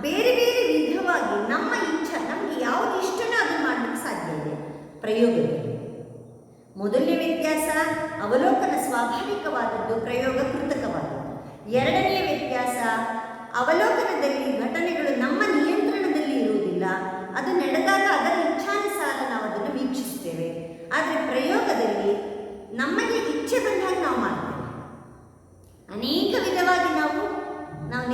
ಬೇರೆ ಬೇರೆ ವಿಧವಾಗಿ ನಮ್ಮ ಇಚ್ಛೆ, ನಮಗೆ ಯಾವುದು ಇಷ್ಟನೋ ಅದನ್ನು ಮಾಡಲಿಕ್ಕೆ ಸಾಧ್ಯ ಇದೆ ಪ್ರಯೋಗದಲ್ಲಿ. ಮೊದಲನೇ ವ್ಯತ್ಯಾಸ ಅವಲೋಕನ ಸ್ವಾಭಾವಿಕವಾದದ್ದು, ಪ್ರಯೋಗ ಕೃತಕವಾದದ್ದು. ಎರಡನೆಯ ವ್ಯತ್ಯಾಸ ಅವಲೋಕನದಲ್ಲಿ ಘಟನೆಗಳು ನಮ್ಮ ನಿಯಂತ್ರಣದಲ್ಲಿ ಇರುವುದಿಲ್ಲ, ಅದು ನಡೆದಾಗ ಅದರ ಇಚ್ಛಾನುಸಾರ ನಾವು ಅದನ್ನು ವೀಕ್ಷಿಸ್ತೇವೆ. ಆದರೆ ಪ್ರಯೋಗದಲ್ಲಿ ನಮಗೆ ಇಚ್ಛೆ ಬಂದಾಗ ನಾವು ಮಾಡ್ತೇವೆ. ಅನೇಕ ವಿಧವಾಗಿ ನಾವು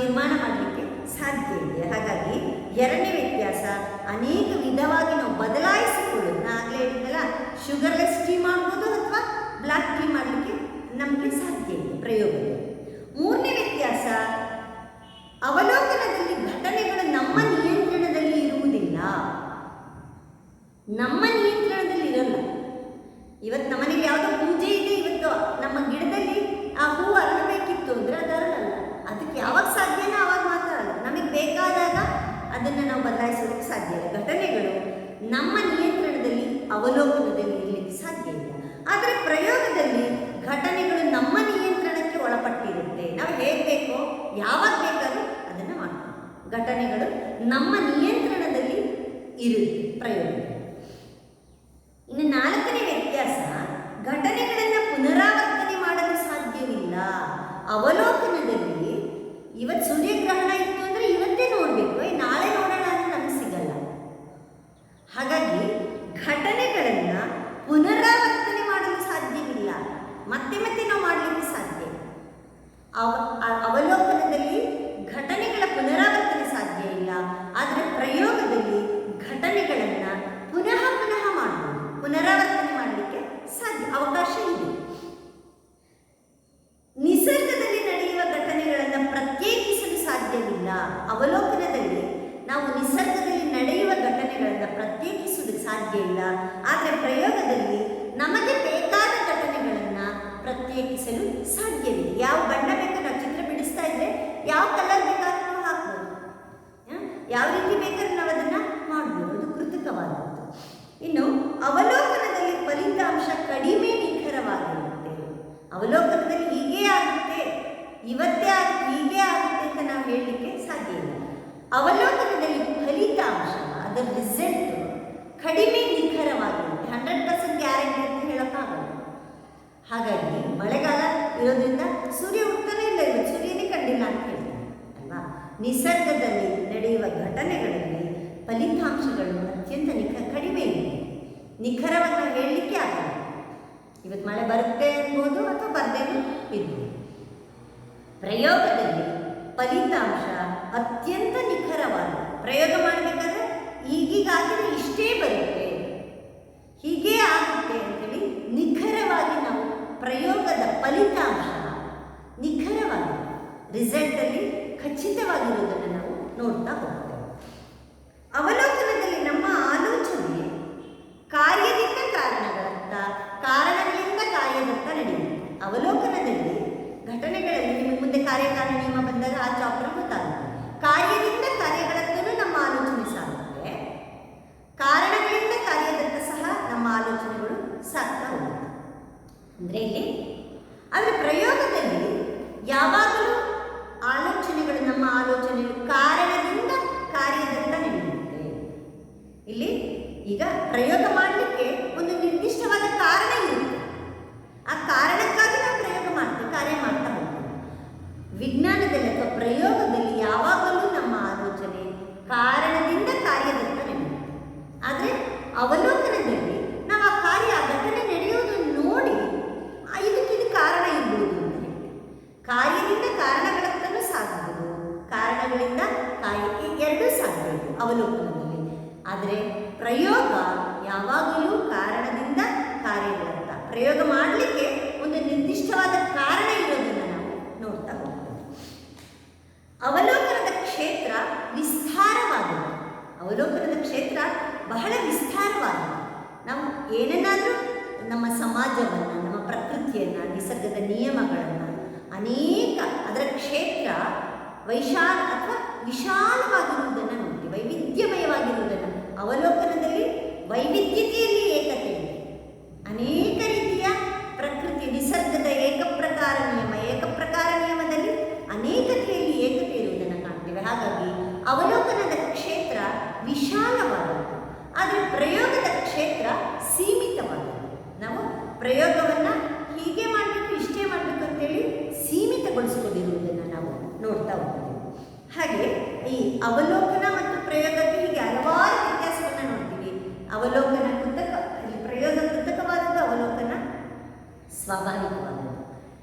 ನಿರ್ಮಾಣ ಮಾಡಲಿಕ್ಕೆ ಸಾಧ್ಯ ಇದೆ. ಹಾಗಾಗಿ ಎರಡನೇ ವ್ಯತ್ಯಾಸ ಅನೇಕ ವಿಧವಾಗಿ ನಾವು ಬದಲಾಯಿಸಿಕೊಳ್ಳೋದು. ನಾನು ಆಗಲೇ ಹೇಳಿದ್ದಲ್ಲ, ಶುಗರ್ಲೆಸ್ ಟೀ ಮಾಡ್ಬೋದು ಅಥವಾ ಬ್ಲ್ಯಾಕ್ ಟೀ ಮಾಡಲಿಕ್ಕೆ ನಮಗೆ ಸಾಧ್ಯ ಇದೆ ಪ್ರಯೋಗದಲ್ಲಿ. ಮೂರನೇ ವ್ಯತ್ಯಾಸ ಅವಲೋಕನದಲ್ಲಿ ಘಟನೆಗಳು ನಮ್ಮ ನಿಯಂತ್ರಣದಲ್ಲಿ ಇರುವುದಿಲ್ಲ, ನಮ್ಮ ನಿಯಂತ್ರಣದಲ್ಲಿ ಇರಲ್ಲ. ಇವತ್ತು ನಮ್ಮನೇಲಿ ಯಾವುದೋ ಪೂಜೆ ಇದೆ, ಇವತ್ತು ನಮ್ಮ ಗಿಡದಲ್ಲಿ ಆ ಹೂವು ಅರಳಬೇಕಿತ್ತು ಅಂದರೆ ಅದು ಅರಳಲ್ಲ. ಅದಕ್ಕೆ ಯಾವಾಗ ಸಾಧ್ಯನೋ ಆವಾಗ ಮಾತ್ರ ಅಲ್ಲ, ನಮಗೆ ಬೇಕಾದಾಗ ಅದನ್ನು ನಾವು ಬದಲಾಯಿಸೋದಕ್ಕೆ ಸಾಧ್ಯ ಇಲ್ಲ. ಘಟನೆಗಳು ನಮ್ಮ ನಿಯಂತ್ರಣದಲ್ಲಿ ಅವಲೋಕನದಲ್ಲಿ ಇರಲಿಕ್ಕೆ ಸಾಧ್ಯ ಇಲ್ಲ. ಆದರೆ ಪ್ರಯೋಗದಲ್ಲಿ ಘಟನೆಗಳು ನಮ್ಮ ನಿಯಂತ್ರಣಕ್ಕೆ ಒಳಪಟ್ಟಿರುತ್ತೆ. ನಾವು ಹೇಗೆ ಬೇಕೋ ಯಾವಾಗ ಬೇಕಾದರೂ ಅದನ್ನು ಮಾಡ್ತೀವಿ. ಘಟನೆಗಳು ನಮ್ಮ ನಿಯಂತ್ರಣದಲ್ಲಿ ಇರುತ್ತೆ ಪ್ರಯೋಗದಲ್ಲಿ. ಇನ್ನು ನಾಲ್ಕನೇ ವ್ಯತ್ಯಾಸ, ಘಟನೆಗಳನ್ನು ಪುನರಾವರ್ತನೆ ಮಾಡಲು ಸಾಧ್ಯವಿಲ್ಲ. ಅವಲೋಕನದಲ್ಲಿ ಇವತ್ತು ಸೂರ್ಯಗ್ರಹಣ ಇತ್ತು ಅಂದರೆ ಇವತ್ತೇ ನೋಡಬೇಕು, ನಾಳೆ ನೋಡೋಣ ಅಂದರೆ ನಮಗೆ ಸಿಗಲ್ಲ. ಹಾಗಾಗಿ ಘಟನೆಗಳನ್ನು ಪುನರಾವರ್ತನೆ ಮಾಡಲು ಸಾಧ್ಯವಿಲ್ಲ, ಮತ್ತೆ ಮತ್ತೆ ನಾವು ಮಾಡಲಿಕ್ಕೆ ಸಾಧ್ಯ. ಅವಲೋಕನದಲ್ಲಿ ಘಟನೆಗಳ ಪುನರಾವರ್ತನೆ ಸಾಧ್ಯ ಇಲ್ಲ, ಆದರೆ ಪ್ರಯೋಗದಲ್ಲಿ ಘಟನೆಗಳನ್ನು ಪುನಃ ಮಾಡಬಹುದು, ಪುನರಾವರ್ತನೆ ಮಾಡಲಿಕ್ಕೆ ಸಾಧ್ಯ, ಅವಕಾಶ ಇದೆ. ನಿಸರ್ಗದಲ್ಲಿ ನಡೆಯುವ ಘಟನೆಗಳನ್ನು ಪ್ರತ್ಯೇಕಿಸಲು ಸಾಧ್ಯವಿಲ್ಲ. ಅವಲೋಕನದಲ್ಲಿ ನಾವು ನಿಸರ್ಗದಲ್ಲಿ ನಡೆಯುವ ಘಟನೆಗಳನ್ನು ಪ್ರತ್ಯೇಕಿಸುವುದಕ್ಕೆ ಸಾಧ್ಯ ಇಲ್ಲ, ಆದರೆ ಪ್ರಯೋಗದಲ್ಲಿ ನಮಗೆ ಬೇಕಾದ ಘಟನೆಗಳನ್ನು ಪ್ರತ್ಯೇಕಿಸಲು ಸಾಧ್ಯವಿದೆ. ಯಾವ ಬಣ್ಣ ಬೇಕು, ನಾವು ಚಿತ್ರ ಬಿಡಿಸ್ತಾ ಇದ್ರೆ ಯಾವ ಕಲರ್ ಬೇಕಾದ್ರೂ ನಾವು ಹಾಕ್ಬೋದು, ಯಾವ ರೀತಿ ಬೇಕಾದ್ರೂ ನಾವು ಅದನ್ನು ಮಾಡ್ಬೋದು. ಅದು ಕೃತಕವಾದದ್ದು. ಇನ್ನು ಅವಲೋಕನದಲ್ಲಿ ಫಲಿತಾಂಶ ಕಡಿಮೆ ನಿಖರವಾಗಿರುತ್ತೆ. ಅವಲೋಕನದಲ್ಲಿ ಹೀಗೇ ಆಗುತ್ತೆ, ಇವತ್ತೇ ಆಗುತ್ತೆ, ಹೀಗೆ ಆಗುತ್ತೆ ಅಂತ ನಾವು ಹೇಳಲಿಕ್ಕೆ ಸಾಧ್ಯ ಇಲ್ಲ. ಅವಲೋಕನದಲ್ಲಿ ಫಲಿತಾಂಶ, ಅದರ ರಿಸಲ್ಟ್ ಕಡಿಮೆ ನಿಖರವಾಗಿರುತ್ತೆ. 100% ಗ್ಯಾರಂಟಿ ಅಂತ ಹೇಳೋಕ್ಕಾಗಲ್ಲ. ಹಾಗಾಗಿ ಮಳೆಗಾಲ ಇರೋದ್ರಿಂದ ಸೂರ್ಯ ಹುಟ್ಟನೇ ಇಲ್ಲ, ಇವತ್ತು ಸೂರ್ಯನೇ ಕಂಡಿಲ್ಲ ಅಂತ ಹೇಳ್ತಾರೆ ಅಲ್ವಾ. ನಿಸರ್ಗದಲ್ಲಿ ನಡೆಯುವ ಘಟನೆಗಳಲ್ಲಿ ಫಲಿತಾಂಶಗಳು ಅತ್ಯಂತ ಕಡಿಮೆ ಇದೆ, ನಿಖರವನ್ನು ಹೇಳಲಿಕ್ಕೆ ಆಗಲ್ಲ. ಇವತ್ತು ಮಳೆ ಬರುತ್ತೆ ಅನ್ಬೋದು ಅಥವಾ ಬರದೇನೂ ಇರ್ಬೋದು. ಪ್ರಯೋಗದಲ್ಲಿ ಫಲಿತಾಂಶ ಅತ್ಯಂತ ನಿಖರವಾದ, ಪ್ರಯೋಗ ಮಾಡಬೇಕಾದ್ರೆ ಈಗೀಗಾದರೆ ಇಷ್ಟೇ ಬರುತ್ತೆ, ಹೀಗೇ ಆಗುತ್ತೆ ಅಂತೇಳಿ ನಿಖರವಾಗಿ ನಾವು ಪ್ರಯೋಗದ ಫಲಿತಾಂಶ ನಿಖರವಾಗಿ ರಿಸಲ್ಟಲ್ಲಿ ಖಚಿತವಾಗಿರುವುದನ್ನು ನಾವು ನೋಡ್ತಾ ಹೋಗ್ತೇವೆ. ಅವಲೋಕನದಲ್ಲಿ ನಮ್ಮ ಆಲೋಚನೆ ಕಾರ್ಯದಿಂದ ಕಾರಣಗಳತ್ತ, ಕಾರಣಗಳಿಂದ ಕಾರ್ಯದತ್ತ ನಡೆಯುತ್ತೆ. ಅವಲೋಕನದಲ್ಲಿ ಘಟನೆಗಳಲ್ಲಿ ನಿಮಗೆ ಮುಂದೆ ಕಾರ್ಯಕಾರಣ ನಿಯಮ ಬಂದಾಗ ಆ ಚಾಪ್ಟರ್ ಗೊತ್ತಾಗುತ್ತೆ. ಕಾರ್ಯದಿಂದ ಕಾರ್ಯಗಳತ್ತೂ ನಮ್ಮ ಆಲೋಚನೆ ಸಾಗುತ್ತೆ, ಕಾರಣಗಳಿಂದ ಕಾರ್ಯದತ್ತ ಸಹ ನಮ್ಮ ಆಲೋಚನೆಗಳು ಸಾಗ್ತಾ ಹೋಗುತ್ತೆ. ಅಂದರೆ ಇಲ್ಲಿ ಆದರೆ ಪ್ರಯೋಗದಲ್ಲಿ ಯಾವಾಗಲೂ ಆಲೋಚನೆಗಳು, ನಮ್ಮ ಆಲೋಚನೆಗಳು ಕಾರಣದಿಂದ ಕಾರ್ಯದತ್ತ ನಡೆಯುತ್ತೆ. ಇಲ್ಲಿ ಈಗ ಪ್ರಯೋಗ ಮಾಡಲಿಕ್ಕೆ ಒಂದು ನಿರ್ದಿಷ್ಟವಾದ ಕಾರಣ ಇರುತ್ತೆ, ಆ ಕಾರಣಕ್ಕಾಗಿ ನಾವು ಪ್ರಯೋಗ ಮಾಡ್ತೀವಿ, ಕಾರ್ಯ ಮಾಡ್ತಾ ಹೋಗ್ತೀವಿ. ವಿಜ್ಞಾನದಲ್ಲಿ ಅಥವಾ ಪ್ರಯೋಗದಲ್ಲಿ ಯಾವಾಗಲೂ ನಮ್ಮ ಆಲೋಚನೆ ಕಾರಣದಿಂದ ಕಾರ್ಯದತ್ತ ನಡೆಯುತ್ತೆ. ಆದರೆ ಅವಲೋಕನದಲ್ಲಿ ನಾವು ಆ ಕಾರ್ಯ, ಘಟನೆ ನಡೆಯುವುದನ್ನು ನೋಡಿ ಕಾರಣಗಳಿಂದ ಎರಡೂ ಸಾಧ್ಯ ಇದೆ ಅವಲೋಕನದಲ್ಲಿ. ಆದರೆ ಪ್ರಯೋಗ ಯಾವಾಗಲೂ ಕಾರಣದಿಂದ ಕಾರ್ಯಗಳಂತ. ಪ್ರಯೋಗ ಮಾಡಲಿಕ್ಕೆ ಒಂದು ನಿರ್ದಿಷ್ಟವಾದ ಕಾರಣ ಇರೋದನ್ನು ನಾವು ನೋಡ್ತಾ ಹೋಗ್ತೇವೆ. ಅವಲೋಕನದ ಕ್ಷೇತ್ರ ವಿಸ್ತಾರವಾದದ್ದು. ಅವಲೋಕನದ ಕ್ಷೇತ್ರ ಬಹಳ ವಿಸ್ತಾರವಾದದ್ದು. ನಾವು ಏನನ್ನಾದರೂ ನಮ್ಮ ಸಮಾಜವನ್ನು, ನಮ್ಮ ಪ್ರಕೃತಿಯನ್ನು, ನಿಸರ್ಗದ ನಿಯಮಗಳನ್ನು ಅನೇಕ ಅದರ ಕ್ಷೇತ್ರ ವಿಶಾಲವಾಗಿರುವುದನ್ನು ನೋಡ್ತೀವಿ, ವೈವಿಧ್ಯಮಯವಾಗಿರುವುದನ್ನು. ಅವಲೋಕನದಲ್ಲಿ ವೈವಿಧ್ಯತೆಯಲ್ಲಿ ಏಕತೆ ಇದೆ. ಅನೇಕ ರೀತಿಯ ಪ್ರಕೃತಿ ನಿಸರ್ಗದ ಏಕಪ್ರಕಾರ ನಿಯಮದಲ್ಲಿ ಅನೇಕತೆಯಲ್ಲಿ ಏಕತೆ ಇರುವುದನ್ನು ಕಾಣ್ತೇವೆ. ಹಾಗಾಗಿ ಅವಲೋಕನದ ಕ್ಷೇತ್ರ ವಿಶಾಲವಾದದ್ದು, ಆದರೆ ಪ್ರಯೋಗದ ಕ್ಷೇತ್ರ ಸೀಮಿತವಾದದ್ದು. ನಾವು ಪ್ರಯೋಗವನ್ನು ಹೀಗೆ ಮಾಡಬೇಕು, ಇಷ್ಟೇ ಮಾಡಬೇಕು ಅಂತೇಳಿ ಸೀಮಿತಗೊಳಿಸಿಕೊಂಡಿರುವುದನ್ನು ನಾವು ನೋಡ್ತಾ ಹೋಗ್ತೇವೆ. ಹಾಗೆ ಈ ಅವಲೋಕನ ಮತ್ತು ಪ್ರಯೋಗಕ್ಕೆ ಹೀಗೆ ಹಲವಾರು ವ್ಯತ್ಯಾಸವನ್ನು ನೋಡ್ತೀವಿ. ಅವಲೋಕನ ಕೃತಕ, ಇಲ್ಲಿ ಪ್ರಯೋಗ ಕೃತಕವಾದದ್ದು, ಅವಲೋಕನ ಸ್ವಾಭಾವಿಕವಾದದ್ದು.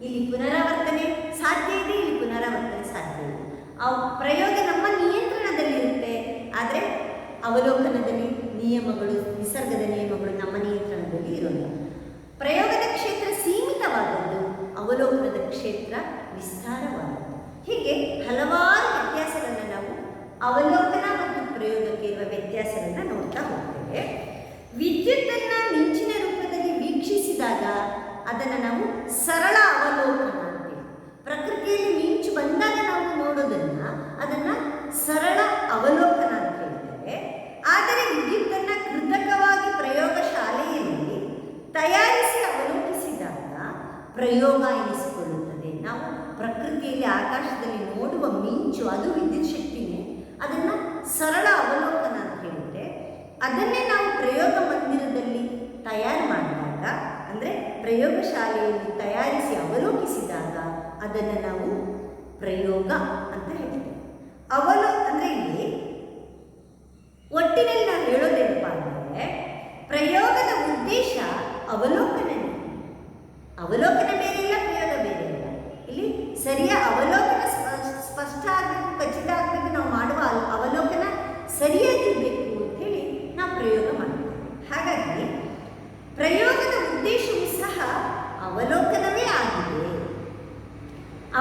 ಇಲ್ಲಿ ಪುನರಾವರ್ತನೆ ಸಾಧ್ಯ ಇದೆ, ಇಲ್ಲಿ ಪುನರಾವರ್ತನೆ ಸಾಧ್ಯ ಇದೆ. ಪ್ರಯೋಗ ನಮ್ಮ ನಿಯಂತ್ರಣದಲ್ಲಿರುತ್ತೆ, ಆದರೆ ಅವಲೋಕನದಲ್ಲಿ ನಿಯಮಗಳು, ನಿಸರ್ಗದ ನಿಯಮಗಳು ನಮ್ಮ ನಿಯಂತ್ರಣದಲ್ಲಿ ಇರೋಲ್ಲ. ಪ್ರಯೋಗದ ಕ್ಷೇತ್ರ ಸೀಮಿತವಾದದ್ದು, ಅವಲೋಕನದ ಕ್ಷೇತ್ರ ವಿಸ್ತಾರವಾದದ್ದು. ಹೀಗೆ ಹಲವಾರು ವ್ಯತ್ಯಾಸಗಳನ್ನು ನಾವು ಅವಲೋಕನ ಮತ್ತು ಪ್ರಯೋಗಕ್ಕೆ ಇರುವ ವ್ಯತ್ಯಾಸವನ್ನು ನೋಡ್ತಾ ಹೋಗ್ತೇವೆ. ವಿದ್ಯುತ್ತನ್ನು ಮಿಂಚಿನ ರೂಪದಲ್ಲಿ ವೀಕ್ಷಿಸಿದಾಗ ಅದನ್ನು ನಾವು ಸರಳ ಅವಲೋಕನ ಅಂತೇವೆ. ಪ್ರಕೃತಿಯಲ್ಲಿ ಮಿಂಚು ಬಂದಾಗ ನಾವು ನೋಡೋದನ್ನು ಅದನ್ನು ಸರಳ ಅವಲೋಕನ ಅಂತ ಹೇಳ್ತೇವೆ. ಆದರೆ ವಿದ್ಯುತ್ತನ್ನು ಕೃತಕವಾಗಿ ಪ್ರಯೋಗಶಾಲೆಯಲ್ಲಿ ತಯಾರಿಸಿ ಅವಲೋಕಿಸಿದಾಗ ಪ್ರಯೋಗ ಎನಿಸಿಕೊಳ್ಳುತ್ತದೆ. ನಾವು ಪ್ರಕೃತಿಯಲ್ಲಿ ಆಕಾಶದಲ್ಲಿ ನೋಡುವ ಮಿಂಚು ಅದು ವಿದ್ಯುತ್ ಶಕ್ತಿನೇ, ಅದನ್ನು ಸರಳ ಅವಲೋಕನ ಅಂತ ಹೇಳಿದರೆ, ಅದನ್ನೇ ನಾವು ಪ್ರಯೋಗ ಮಂದಿರದಲ್ಲಿ ತಯಾರು ಮಾಡಿದಾಗ, ಅಂದರೆ ಪ್ರಯೋಗಶಾಲೆಯಲ್ಲಿ ತಯಾರಿಸಿ ಅವಲೋಕಿಸಿದಾಗ ಅದನ್ನು ನಾವು ಪ್ರಯೋಗ ಅಂತ ಹೇಳ್ತೇವೆ. ಅಂದರೆ ಇಲ್ಲಿ ಒಟ್ಟಿನಲ್ಲಿ ನಾವು ಹೇಳೋದೇನಪ್ಪ ಅಂದರೆ, ಪ್ರಯೋಗದ ಉದ್ದೇಶ ಅವಲೋಕನನೇ. ಅವಲೋಕನ ಬೇರೆ ಇಲ್ಲ, ಪ್ರಯೋಗ ಬೇರೆ ಇಲ್ಲ. ಇಲ್ಲಿ ಸರಿಯಾದ ಅವಲೋಕನ ಸ್ಪಷ್ಟ ಆಗಬೇಕು, ಖಚಿತ ಆಗಬೇಕು. ನಾವು ಮಾಡುವ ಅವಲೋಕನ ಸರಿಯಾಗಿರಬೇಕು ಅಂತೇಳಿ ನಾವು ಪ್ರಯೋಗ ಮಾಡ್ತೇವೆ. ಹಾಗಾಗಿ ಪ್ರಯೋಗದ ಉದ್ದೇಶವೂ ಸಹ ಅವಲೋಕನವೇ ಆಗಿದೆ.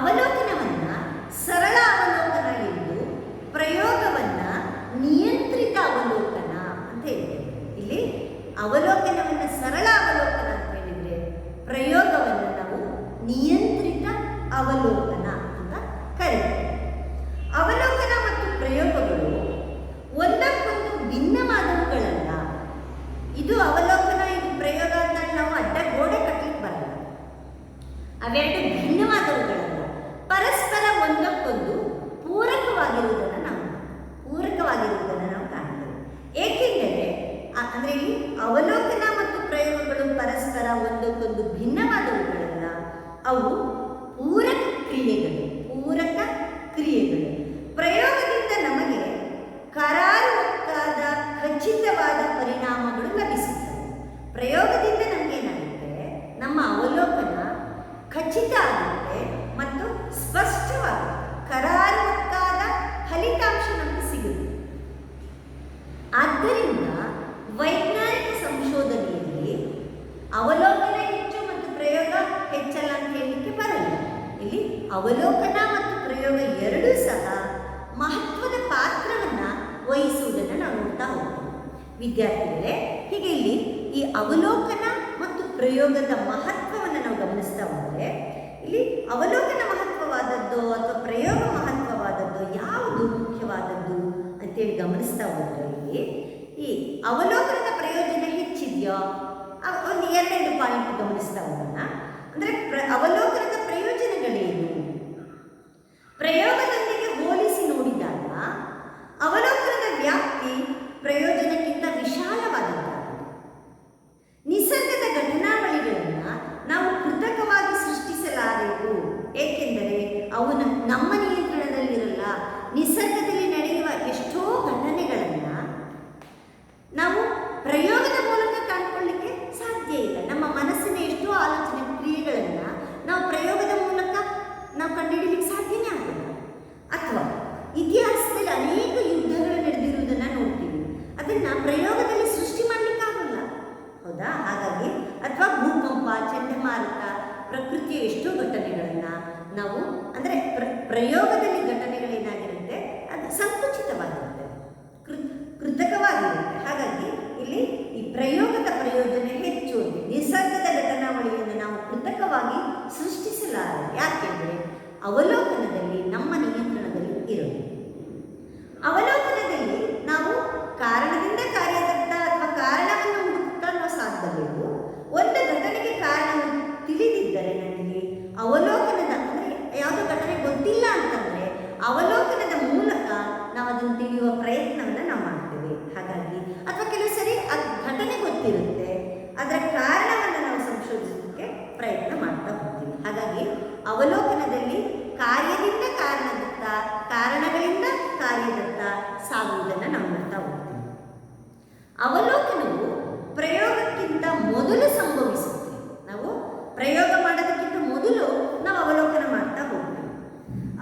ಅವಲೋಕನವನ್ನು ಸರಳ ಅವಲೋಕನ ಎಂದು, ಪ್ರಯೋಗವನ್ನು ನಿಯಂತ್ರಿತ ಅವಲೋಕನ ಅಂತ ಹೇಳ್ತೇವೆ. ಇಲ್ಲಿ ಅವಲೋಕನವನ್ನು ಸರಳ ಅವಲೋಕನ ಅಂತ ಹೇಳಿದರೆ, ಪ್ರಯೋಗವನ್ನು ನಾವು ನಿಯಂತ್ರಿತ ಅವಲೋಕನ ಅಂತ ಕರೀತೇವೆ. ಅವಲೋಕನ ಮತ್ತು ಪ್ರಯೋಗಗಳು ಒಂದಕ್ಕೊಂದು ಭಿನ್ನವಾದವುಗಳಲ್ಲ. ಇದು ಅವಲೋಕನ, ಇದು ಪ್ರಯೋಗ ಅಂತ ನಾವು ಅಡ್ಡ ಗೋಡೆ ಕಟ್ಟಲಿಕ್ಕೆ ಬರಲ್ಲ. ಅವೆರಡು ಭಿನ್ನವಾದವುಗಳಲ್ಲ, ಪರಸ್ಪರ ಒಂದಕ್ಕೊಂದು ಪೂರಕವಾಗಿರುವುದನ್ನು ನಾವು ಕಾಣ್ತೇವೆ. ಏಕೆಂದರೆ ಅಂದರೆ ಇಲ್ಲಿ ಅವಲೋಕನ ಮತ್ತು ಪ್ರಯೋಗಗಳು ಪರಸ್ಪರ ಒಂದಕ್ಕೊಂದು ಭಿನ್ನವಾದವುಗಳಲ್ಲ, ಅವು ಪೂರಕ ಕ್ರಿಯೆಗಳು. ಪ್ರಯೋಗದಿಂದ ನಮಗೆ ಕರಾರುವಕ್ಕಾದ ಖಚಿತವಾದ ಪರಿಣಾಮಗಳು ಲಭಿಸುತ್ತವೆ. ಪ್ರಯೋಗದಿಂದ ನಮಗೇನಾಗುತ್ತೆ, ನಮ್ಮ ಅವಲೋಕನ ಖಚಿತ ಆಗುತ್ತೆ ಮತ್ತು ಸ್ಪಷ್ಟವಾಗುತ್ತೆ, ಕರಾರುವಕ್ಕಾದ ಫಲಿತಾಂಶ ನಮಗೆ ಸಿಗುತ್ತೆ. ಆದ್ದರಿಂದ ವೈಜ್ಞಾನಿಕ ಸಂಶೋಧನೆಯಲ್ಲಿ ಅವಲೋಕನ ಹೆಚ್ಚು ಮತ್ತು ಪ್ರಯೋಗ ಹೆಚ್ಚಲ್ಲ ಅಂತ ಹೇಳಲಿಕ್ಕೆ ಬರಲ್ಲ. ಇಲ್ಲಿ ಅವಲೋಕನ ಮತ್ತು ಪ್ರಯೋಗ ಎರಡೂ ಸಹ ಮಹತ್ವದ ಪಾತ್ರವನ್ನು ವಹಿಸುವುದನ್ನು ನಾವು ನೋಡ್ತಾ ಹೋಗ್ತೀವಿ. ವಿದ್ಯಾರ್ಥಿಗಳೇ, ಹೀಗೆ ಇಲ್ಲಿ ಈ ಅವಲೋಕನ ಮತ್ತು ಪ್ರಯೋಗದ ಮಹತ್ವವನ್ನು ನಾವು ಗಮನಿಸ್ತಾ ಹೋದರೆ, ಇಲ್ಲಿ ಅವಲೋಕನ ಮಹತ್ವವಾದದ್ದು ಅಥವಾ ಪ್ರಯೋಗ ಮಹತ್ವವಾದದ್ದು, ಯಾವುದು ಮುಖ್ಯವಾದದ್ದು ಅಂತೇಳಿ ಗಮನಿಸ್ತಾ ಹೋದರೆ, ಇಲ್ಲಿ ಈ ಅವಲೋಕನದ ಪ್ರಯೋಜನ ಹೆಚ್ಚಿದೆಯೋ ಒಂದು ಎರಡೆರಡು ಪಾಯಿಂಟ್ ಗಮನಿಸ್ತಾ ಹೋಗೋಣ. ಅಂದರೆ ಅವಲೋಕನದ ಪ್ರಯೋಜನಗಳೇನು? ಪ್ರಯೋಗದೊಂದಿಗೆ ಹೋಲಿಸಿ ನೋಡಿದಾಗ ಅವಲೋಕನದ ವ್ಯಾಪ್ತಿ ಪ್ರಯೋಜನಕ್ಕಿಂತ ವಿಶಾಲವಾದದ್ದಾಗಿದೆ. ನಿಸರ್ಗದ ಘಟನಾವಳಿಗಳನ್ನು ನಾವು ಕೃತಕವಾಗಿ ಸೃಷ್ಟಿಸಲಾರೆವು, ಏಕೆಂದರೆ ಅವು ನಮ್ಮ ನಿಯಂತ್ರಣದಲ್ಲಿರಲ್ಲ. ನಿಸರ್ಗದಲ್ಲಿ ನಡೆಯುವ ಎಷ್ಟೋ ಘಟನೆಗಳನ್ನು ನಾವು ರೀತಿಯ ಎಷ್ಟೋ ಘಟನೆಗಳನ್ನು ನಾವು ಅಂದರೆ ಪ್ರಯೋಗದಲ್ಲಿ ಘಟನೆಗಳೇನಾಗಿರುತ್ತೆ ಅದು ಸಂಕುಚಿತವಾಗಿರುತ್ತೆ, ಕೃತಕವಾಗಿರುತ್ತೆ. ಹಾಗಾಗಿ ಇಲ್ಲಿ ಈ ಪ್ರಯೋಗದ ಪ್ರಯೋಜನ ಹೆಚ್ಚು ಇದೆ. ನಿಸರ್ಗದ ಘಟನಾವಳಿಯನ್ನು ನಾವು ಕೃತಕವಾಗಿ ಸೃಷ್ಟಿಸಲಾರೆ. ಯಾಕೆಂದರೆ ಅವಲೋಕನದಲ್ಲಿ ನಮ್ಮ ನಿಯಂತ್ರಣದಲ್ಲಿ ಇರೋದು. ಅವಲೋಕನದಲ್ಲಿ ನಾವು ಕಾರಣದಿಂದ ಕಾರ್ಯದತ್ತ ಅಥವಾ ಕಾರಣವನ್ನು ಹುಡುಕುತ್ತಾ ನಾವು ಸಾಧ್ಯಬೇಕು. ಒಂದು ಘಟನೆಗೆ ಕಾರಣವನ್ನು ತಿಳಿದಿದ್ದರೆ ನನಗೆ ಅವಲೋಕನದ ಅಂದರೆ ಯಾವುದೋ ಘಟನೆ ಗೊತ್ತಿಲ್ಲ ಅಂತಂದರೆ ಅವಲೋಕನದ ಮೂಲಕ ನಾವು ಅದನ್ನು ತಿಳಿಯುವ ಪ್ರಯತ್ನವನ್ನು ನಾವು ಮಾಡ್ತೇವೆ. ಹಾಗಾಗಿ ಅಥವಾ ಕೆಲವು ಸರಿ ಆ ಘಟನೆ ಗೊತ್ತಿರುತ್ತೆ, ಅದರ ಕಾರಣವನ್ನು ನಾವು ಸಂಶೋಧಿಸೋದಕ್ಕೆ ಪ್ರಯತ್ನ ಮಾಡ್ತಾ ಹೋಗ್ತೀವಿ. ಹಾಗಾಗಿ ಅವಲೋಕನದಲ್ಲಿ ಕಾರ್ಯದಿಂದ ಕಾರಣದತ್ತ, ಕಾರಣಗಳಿಂದ ಕಾರ್ಯದತ್ತ ಸಾಗುವುದನ್ನು ನಾವು ನೋಡ್ತಾ ಹೋಗ್ತೀವಿ. ಅವಲೋಕನವು ಪ್ರಯೋಗಕ್ಕಿಂತ ಮೊದಲು ಸಂಭವಿಸುತ್ತೆ. ನಾವು ಪ್ರಯೋಗ ಮಾಡೋದಕ್ಕಿಂತ ಮೊದಲು ನಾವು ಅವಲೋಕನ ಮಾಡ್ತಾ ಹೋಗ್ತೀವಿ.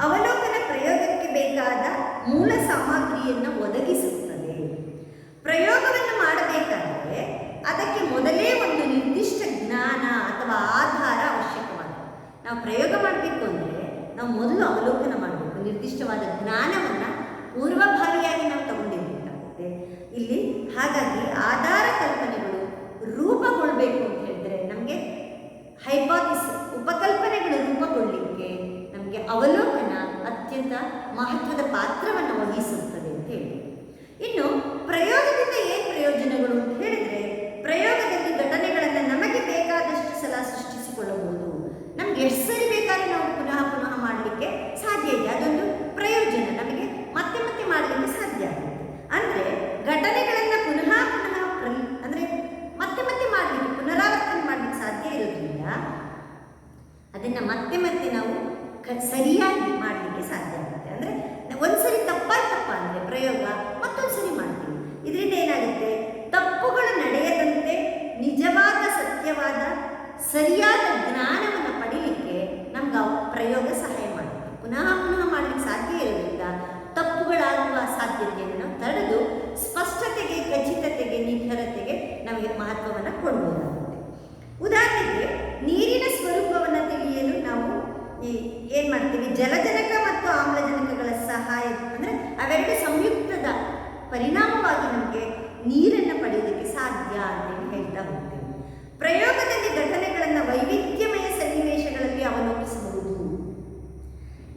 ಅವಲೋಕನ ಪ್ರಯೋಗಕ್ಕೆ ಬೇಕಾದ ಮೂಲ ಸಾಮಗ್ರಿಯನ್ನು ಒದಗಿಸುತ್ತದೆ. ಪ್ರಯೋಗವನ್ನು ಮಾಡಬೇಕಾದರೆ ಅದಕ್ಕೆ ಮೊದಲೇ ಒಂದು ನಿರ್ದಿಷ್ಟ ಜ್ಞಾನ ಅಥವಾ ಆಧಾರ ಅವಶ್ಯಕವಾಗಿದೆ. ನಾವು ಪ್ರಯೋಗ ಮಾಡಬೇಕು ಅಂದರೆ ನಾವು ಮೊದಲು ಅವಲೋಕನ ಮಾಡಬೇಕು. ನಿರ್ದಿಷ್ಟವಾದ ಜ್ಞಾನವನ್ನು ಪೂರ್ವಭಾವಿಯಾಗಿ ನಾವು ತಗೊಂಡಿರಬೇಕಾಗುತ್ತೆ ಇಲ್ಲಿ. ಹಾಗಾಗಿ ಆಧಾರ ಕಲ್ಪನೆಗಳು ರೂಪುಗೊಳ್ಬೇಕು ಅಂತ ಹೇಳಿದ್ರೆ ನಮಗೆ ಉಪಕಲ್ಪನೆಗಳು ರೂಪುಗೊಳ್ಳಲಿಕ್ಕೆ ನಮಗೆ ಅವಲೋಕನ ಅತ್ಯಂತ ಮಹತ್ವದ ಪಾತ್ರವನ್ನು ವಹಿಸುತ್ತದೆ ಅಂತ ಹೇಳಿ. ಇನ್ನು ಪ್ರಯೋಗದಿಂದ ಏನು ಪ್ರಯೋಜನಗಳು ಅಂತ ಹೇಳಿದರೆ, ಪ್ರಯೋಗದಲ್ಲಿ ಘಟನೆಗಳನ್ನು ನಮಗೆ ಬೇಕಾದಷ್ಟು ಸಲ ಸೃಷ್ಟಿಸಿಕೊಳ್ಳಬಹುದು. ನಮ್ಗೆ ಎಷ್ಟು ಸರಿ ಬೇಕಾದ್ರೆ ನಾವು ಪುನಃ ಪುನಃ ಮಾಡಲಿಕ್ಕೆ ಸಾಧ್ಯ ಇದೆ. ಅದೊಂದು ಪ್ರಯೋಜನ. ನಮಗೆ ಮತ್ತೆ ಮತ್ತೆ ಮಾಡಲಿಕ್ಕೆ ಸಾಧ್ಯ ಆಗುತ್ತೆ. ಅಂದರೆ ಘಟನೆಗಳನ್ನು ಪುನಃ ಪುನಃ ಅಂದರೆ ಮತ್ತೆ ಮತ್ತೆ ಮಾಡಲಿಕ್ಕೆ, ಪುನರಾವರ್ತನೆ ಮಾಡಲಿಕ್ಕೆ ಸಾಧ್ಯ ಇರೋದ್ರಿಂದ ಅದನ್ನು ಮತ್ತೆ ಮತ್ತೆ ನಾವು ಸರಿಯಾಗಿ ಮಾಡಲಿಕ್ಕೆ ಸಾಧ್ಯ ಆಗುತ್ತೆ. ಅಂದರೆ ಒಂದ್ಸರಿ ತಪ್ಪ ಅಂದರೆ ಪ್ರಯೋಗ ಮತ್ತೊಂದು ಸರಿ ಮಾಡ್ತೀವಿ. ಇದರಿಂದ ಏನಾಗುತ್ತೆ, ತಪ್ಪುಗಳು ನಡೆಯದಂತೆ ನಿಜವಾದ ಸತ್ಯವಾದ ಸರಿಯಾದ ಜ್ಞಾನವನ್ನು ಪಡೀಲಿಕ್ಕೆ ನಮ್ಗೆ ಪ್ರಯೋಗ ಸಹಾಯ ಮಾಡುತ್ತೆ. ಪುನಃ ಪುನಃ ಮಾಡಲಿಕ್ಕೆ ಸಾಧ್ಯ ಇರೋದ್ರಿಂದ ತಪ್ಪುಗಳಾಗುವ ಸಾಧ್ಯತೆಯನ್ನು ನಾವು ತಡೆದು ಸ್ಪಷ್ಟತೆಗೆ, ಖಚಿತತೆಗೆ, ನಿಖರತೆಗೆ ನಮಗೆ ಮಹತ್ವವನ್ನು ಕೊಡ್ಬೋದಾಗುತ್ತೆ. ಉದಾಹರಣೆಗೆ ನೀರಿನ ಸ್ವರೂಪವನ್ನು ತಿಳಿಯಲು ನಾವು ಏನು ಮಾಡ್ತೀವಿ, ಜಲಜನಕ ಮತ್ತು ಆಮ್ಲಜನಕಗಳ ಸಹಾಯ ಅಂದರೆ ಅವೆರಡು ಸಂಯುಕ್ತದ ಪರಿಣಾಮವಾಗಿ ನಮಗೆ ನೀರನ್ನು ಪಡೆಯೋದಕ್ಕೆ ಸಾಧ್ಯ ಅಂತ ಹೇಳ್ತಾ ಹೋಗ್ತೇವೆ. ಪ್ರಯೋಗದಲ್ಲಿ ಘಟನೆಗಳನ್ನು ವೈವಿಧ್ಯಮಯ ಸನ್ನಿವೇಶಗಳಲ್ಲಿ ಅವಲೋಕಿಸಬಹುದು.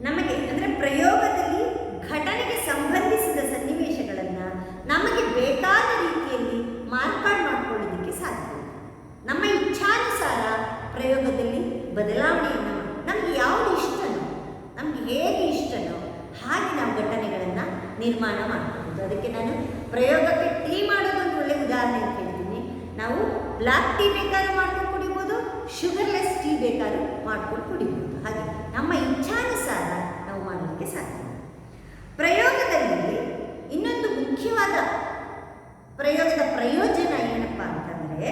ನಮಗೆ ಅಂದರೆ ಪ್ರಯೋಗದಲ್ಲಿ ಘಟನೆಗೆ ಸಂಬಂಧಿಸಿದ ಸನ್ನಿವೇಶಗಳನ್ನು ನಮಗೆ ಬೇಕಾದ ರೀತಿಯಲ್ಲಿ ಮಾರ್ಪಾಡು ಮಾಡಿಕೊಳ್ಳೋದಕ್ಕೆ ಸಾಧ್ಯ. ನಮ್ಮ ಇಚ್ಛಾನುಸಾರ ಪ್ರಯೋಗದಲ್ಲಿ ಬದಲಾವಣೆಯನ್ನು ನಮಗೆ ಯಾವುದು ಇಷ್ಟನೋ, ನಮಗೆ ಹೇಗೆ ಇಷ್ಟನೋ ಹಾಗೆ ನಾವು ಘಟನೆಗಳನ್ನು ನಿರ್ಮಾಣ ಮಾಡಬಹುದು. ಅದಕ್ಕೆ ನಾನು ಪ್ರಯೋಗಕ್ಕೆ ಟೀ ಮಾಡೋದೊಂದು ಒಳ್ಳೆ ಉದಾಹರಣೆ ಅಂತ ಹೇಳ್ತೀನಿ. ನಾವು ಬ್ಲ್ಯಾಕ್ ಟೀ ಬೇಕಾದ್ರೂ ಮಾಡ್ಕೊಂಡು ಕುಡಿಬೋದು, ಶುಗರ್ಲೆಸ್ ಟೀ ಬೇಕಾದ್ರೂ ಮಾಡ್ಕೊಂಡು ಕುಡಿಬೋದು. ಹಾಗೆ ನಮ್ಮ ಇಚ್ಛಾನುಸಾರ ನಾವು ಮಾಡಲಿಕ್ಕೆ ಸಾಧ್ಯ. ಪ್ರಯೋಗದಲ್ಲಿ ಇನ್ನೊಂದು ಮುಖ್ಯವಾದ ಪ್ರಯೋಗದ ಪ್ರಯೋಜನ ಏನಪ್ಪ ಅಂತಂದರೆ,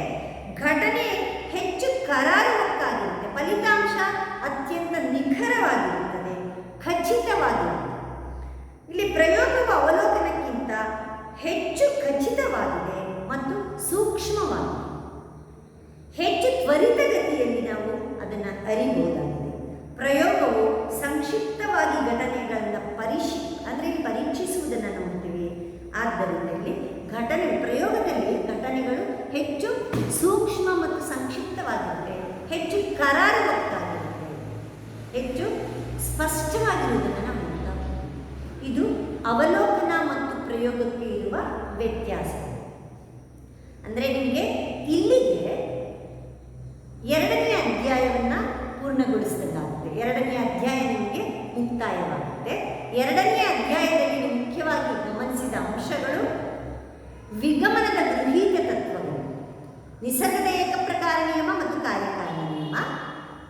ಘಟನೆ ಹೆಚ್ಚು ಕರಾರುವಕ್ಕಾಗಿರುತ್ತೆ, ಫಲಿತಾಂಶ ಅತ್ಯಂತ ನಿಖರವಾಗಿರುತ್ತದೆ, ಖಚಿತವಾಗಿರುತ್ತದೆ. ಇಲ್ಲಿ ಪ್ರಯೋಗವು ಅವಲೋಕನಕ್ಕಿಂತ ಹೆಚ್ಚು ಖಚಿತವಾಗಿದೆ ಮತ್ತು ಸೂಕ್ಷ್ಮವಾಗಿದೆ. ಹೆಚ್ಚು ತ್ವರಿತಗತಿಯಲ್ಲಿ ನಾವು ಅದನ್ನು ಅರಿಬಹುದಾಗಿದೆ. ಪ್ರಯೋಗವು ಸಂಕ್ಷಿಪ್ತವಾಗಿ ಘಟನೆಗಳನ್ನು ಪರೀಕ್ಷಿಸುವುದನ್ನು ನೋಡ್ತೀವಿ. ಆದ್ದರಿಂದ ಇಲ್ಲಿ ಪ್ರಯೋಗದಲ್ಲಿ ಘಟನೆಗಳು ಹೆಚ್ಚು ಸೂಕ್ಷ್ಮ ಮತ್ತು ಸಂಕ್ಷಿಪ್ತವಾಗಿರುತ್ತೆ, ಹೆಚ್ಚು ಕರಾರುವಕ್ಕಾಗಿರುತ್ತೆ, ಹೆಚ್ಚು ಸ್ಪಷ್ಟವಾಗಿರುವುದನ್ನು ನಾವು ನೋಡ್ತಾ ಹೋಗ್ತೀವಿ. ಇದು ಅವಲೋಕನ ಮತ್ತು ಪ್ರಯೋಗಕ್ಕೆ ಇರುವ ವ್ಯತ್ಯಾಸ. ಅಂದರೆ ನಿಮಗೆ ಇಲ್ಲಿಗೆ 2ನೇ ಅಧ್ಯಾಯವನ್ನು ಪೂರ್ಣಗೊಳಿಸಿದಂತಾಗುತ್ತೆ. 2ನೇ ಅಧ್ಯಾಯ ನಿಮಗೆ ಮುಕ್ತಾಯವಾಗುತ್ತೆ. 2ನೇ ಅಧ್ಯಾಯದಲ್ಲಿ ಮುಖ್ಯವಾಗಿ ಗಮನಿಸಿದ ಅಂಶಗಳು ವಿಗಮನದ ಗೃಹೀತ ತತ್ವಗಳು, ನಿಸರ್ಗದ ಏಕಪ್ರಕಾರ ನಿಯಮ ಮತ್ತು ಕಾರ್ಯಕಾರಣ ನಿಯಮ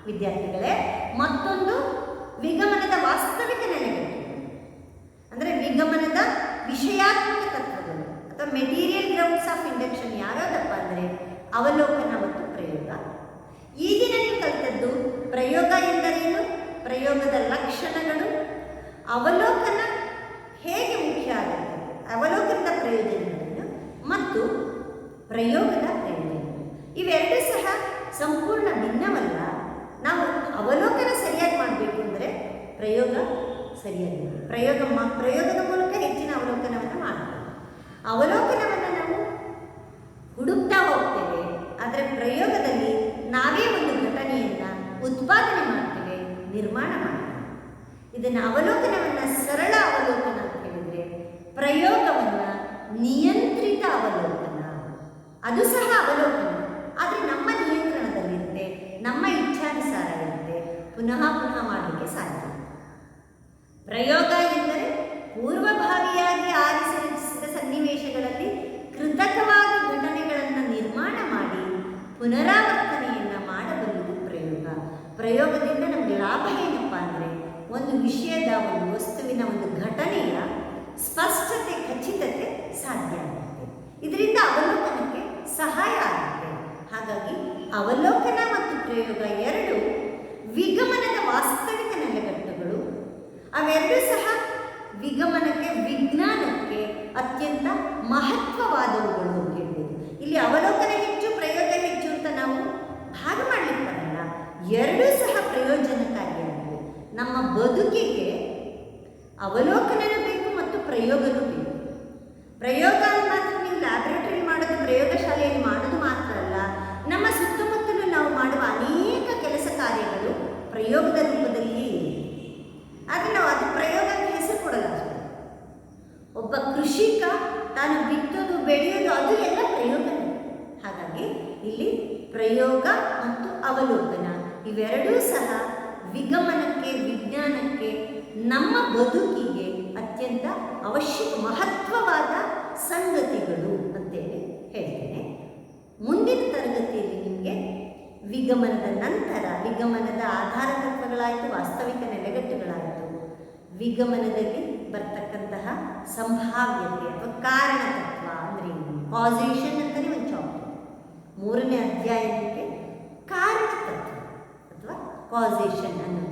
ವಿದ್ಯಾರ್ಥಿಗಳೇ. ಮತ್ತೊಂದು ವಿಗಮನದ ವಾಸ್ತವಿಕ ನೆಲೆಗಳು, ಅಂದರೆ ವಿಗಮನದ ವಿಷಯಾತ್ಮಕ ತತ್ವಗಳು ಅಥವಾ ಮೆಟೀರಿಯಲ್ ಗ್ರೌಂಡ್ಸ್ ಆಫ್ ಇಂಡಕ್ಷನ್ ಯಾವ್ಯಾವುದಪ್ಪ ಅಂದರೆ ಅವಲೋಕನ ಮತ್ತು ಪ್ರಯೋಗ. ಈ ದಿನ ನೀವು ಕಲಿತದ್ದು ಪ್ರಯೋಗ ಎಂದರೇನು, ಪ್ರಯೋಗದ ಲಕ್ಷಣಗಳು, ಅವಲೋಕನ ಹೇಗೆ ಮುಖ್ಯ ಆಗುತ್ತೆ, ಅವಲೋಕನದ ಪ್ರಯೋಜನಗಳನ್ನು ಮತ್ತು ಪ್ರಯೋಗದ ಪ್ರಯೋಜನಗಳು. ಇವೆರಡೂ ಸಹ ಸಂಪೂರ್ಣ ಭಿನ್ನವಲ್ಲ. ನಾವು ಸರಿಯಾಗಿ ಪ್ರಯೋಗದ ಮೂಲಕ ಹೆಚ್ಚಿನ ಅವಲೋಕನವನ್ನು ಮಾಡ್ತೇವೆ. ಅವಲೋಕನವನ್ನು ನಾವು ಹುಡುಕ್ತಾ ಹೋಗ್ತೇವೆ, ಆದರೆ ಪ್ರಯೋಗದಲ್ಲಿ ನಾವೇ ಒಂದು ಘಟನೆಯನ್ನು ಉತ್ಪಾದನೆ ಮಾಡ್ತೇವೆ, ನಿರ್ಮಾಣ ಮಾಡ್ತೇವೆ. ಇದನ್ನು ಅವಲೋಕನವನ್ನು ಸರಳ ಅವಲೋಕನ ಅಂತ ಹೇಳಿದರೆ, ಪ್ರಯೋಗವನ್ನು ನಿಯಂತ್ರಿತ ಅವಲೋಕನ, ಅದು ಸಹ ಅವಲೋಕನ, ಆದರೆ ನಮ್ಮ ನಿಯಂತ್ರಣದಲ್ಲಿರುತ್ತೆ, ನಮ್ಮ ಇಚ್ಛಾನುಸಾರ ಇರುತ್ತೆ, ಪುನಃ ಮಾಡಲಿಕ್ಕೆ ಸಾಧ್ಯ. ಪ್ರಯೋಗ ಎಂದರೆ ಪೂರ್ವಭಾವಿಯಾಗಿ ಆರಿಸಿದ ಸನ್ನಿವೇಶಗಳಲ್ಲಿ ಕೃತಕವಾಗಿ ಘಟನೆಗಳನ್ನು ನಿರ್ಮಾಣ ಮಾಡಿ ಪುನರಾವರ್ತನೆಯನ್ನು ಮಾಡಬಲ್ಲುದು ಪ್ರಯೋಗ. ಪ್ರಯೋಗದಿಂದ ನಮಗೆ ಲಾಭ ಏನಪ್ಪ ಅಂದರೆ, ಒಂದು ವಿಷಯದ, ಒಂದು ವಸ್ತುವಿನ, ಒಂದು ಘಟನೆಯ ಸ್ಪಷ್ಟತೆ, ಖಚಿತತೆ ಸಾಧ್ಯ ಆಗುತ್ತೆ. ಇದರಿಂದ ಅವಲೋಕನಕ್ಕೆ ಸಹಾಯ ಆಗುತ್ತೆ. ಹಾಗಾಗಿ ಅವಲೋಕನ ಮತ್ತು ಪ್ರಯೋಗ ಎರಡು ವಿಗಮನದ ವಾಸ್ತವಿಕ ನೆಲೆಗಟ್ಟುಗಳು. ಅವೆರಡೂ ಸಹ ವಿಗಮನಕ್ಕೆ, ವಿಜ್ಞಾನಕ್ಕೆ ಅತ್ಯಂತ ಮಹತ್ವವಾದವುಗಳು ಅಂತ ಹೇಳ್ಬೋದು. ಇಲ್ಲಿ ಅವಲೋಕನ ಹೆಚ್ಚು, ಪ್ರಯೋಗ ಹೆಚ್ಚು ಅಂತ ನಾವು ಭಾಗ ಮಾಡಲಿಕ್ಕೆ ಬರಲ್ಲ. ಎರಡೂ ಸಹ ಪ್ರಯೋಜನಕಾರಿಯಾಗಿವೆ. ನಮ್ಮ ಬದುಕಿಗೆ ಅವಲೋಕನನೂ ಬೇಕು ಮತ್ತು ಪ್ರಯೋಗನೂ ಬೇಕು. ಪ್ರಯೋಗ ಮಾತ್ರ ನೀವು ಲ್ಯಾಬ್ರೇಟರಿ ಮಾಡೋದು, ಪ್ರಯೋಗಶಾಲೆಯಲ್ಲಿ ಮಾಡೋದು ಮಾತ್ರ ಅಲ್ಲ, ನಮ್ಮ ಸುತ್ತಮುತ್ತಲೂ ನಾವು ಮಾಡುವ ಅನೇಕ ಕೆಲಸ ಕಾರ್ಯಗಳು ಪ್ರಯೋಗದ ರೂಪದಲ್ಲಿಯೇ ಇದೆ. ಆದರೆ ನಾವು ಅದು ಪ್ರಯೋಗ ಅಂತ ಹೆಸರು ಕೊಡಲ್ಲ ಅಷ್ಟೇ. ಒಬ್ಬ ಕೃಷಿಕ ತಾನು ಬಿತ್ತೋದು, ಬೆಳೆಯೋದು, ಅದು ಎಲ್ಲ ಪ್ರಯೋಗನೇ. ಹಾಗಾಗಿ ಇಲ್ಲಿ ಪ್ರಯೋಗ ಮತ್ತು ಅವಲೋಕನ ಇವೆರಡೂ ಸಹ ವಿಗಮನಕ್ಕೆ, ವಿಜ್ಞಾನಕ್ಕೆ, ನಮ್ಮ ಬದುಕಿಗೆ ಅತ್ಯಂತ ಅವಶ್ಯಕ, ಮಹತ್ವವಾದ ಸಂಗತಿಗಳು ಅಂತೇಳಿ ಹೇಳ್ತೇನೆ. ಮುಂದಿನ ತರಗತಿಯಲ್ಲಿ ನಿಮಗೆ ವಿಗಮನದ ನಂತರ, ವಿಗಮನದ ಆಧಾರ ತತ್ವಗಳಾಯಿತು, ವಾಸ್ತವಿಕ ನೆಲೆಗಟ್ಟುಗಳಾಯಿತು, ವಿಗಮನದಲ್ಲಿ ಬರ್ತಕ್ಕಂತಹ ಸಂಭಾವ್ಯತೆ ಅಥವಾ ಕಾರಣ ತತ್ವ ಅಂದರೆ ಕಾಸೇಷನ್ ಅಂತಲೇ ಒಂದು ಚಾಪ್ಟರ್, 3ನೇ ಅಧ್ಯಾಯಕ್ಕೆ ಕಾರಣ ತತ್ವ ಅಥವಾ ಕಾಸೇಷನ್ ಅನ್ನೋ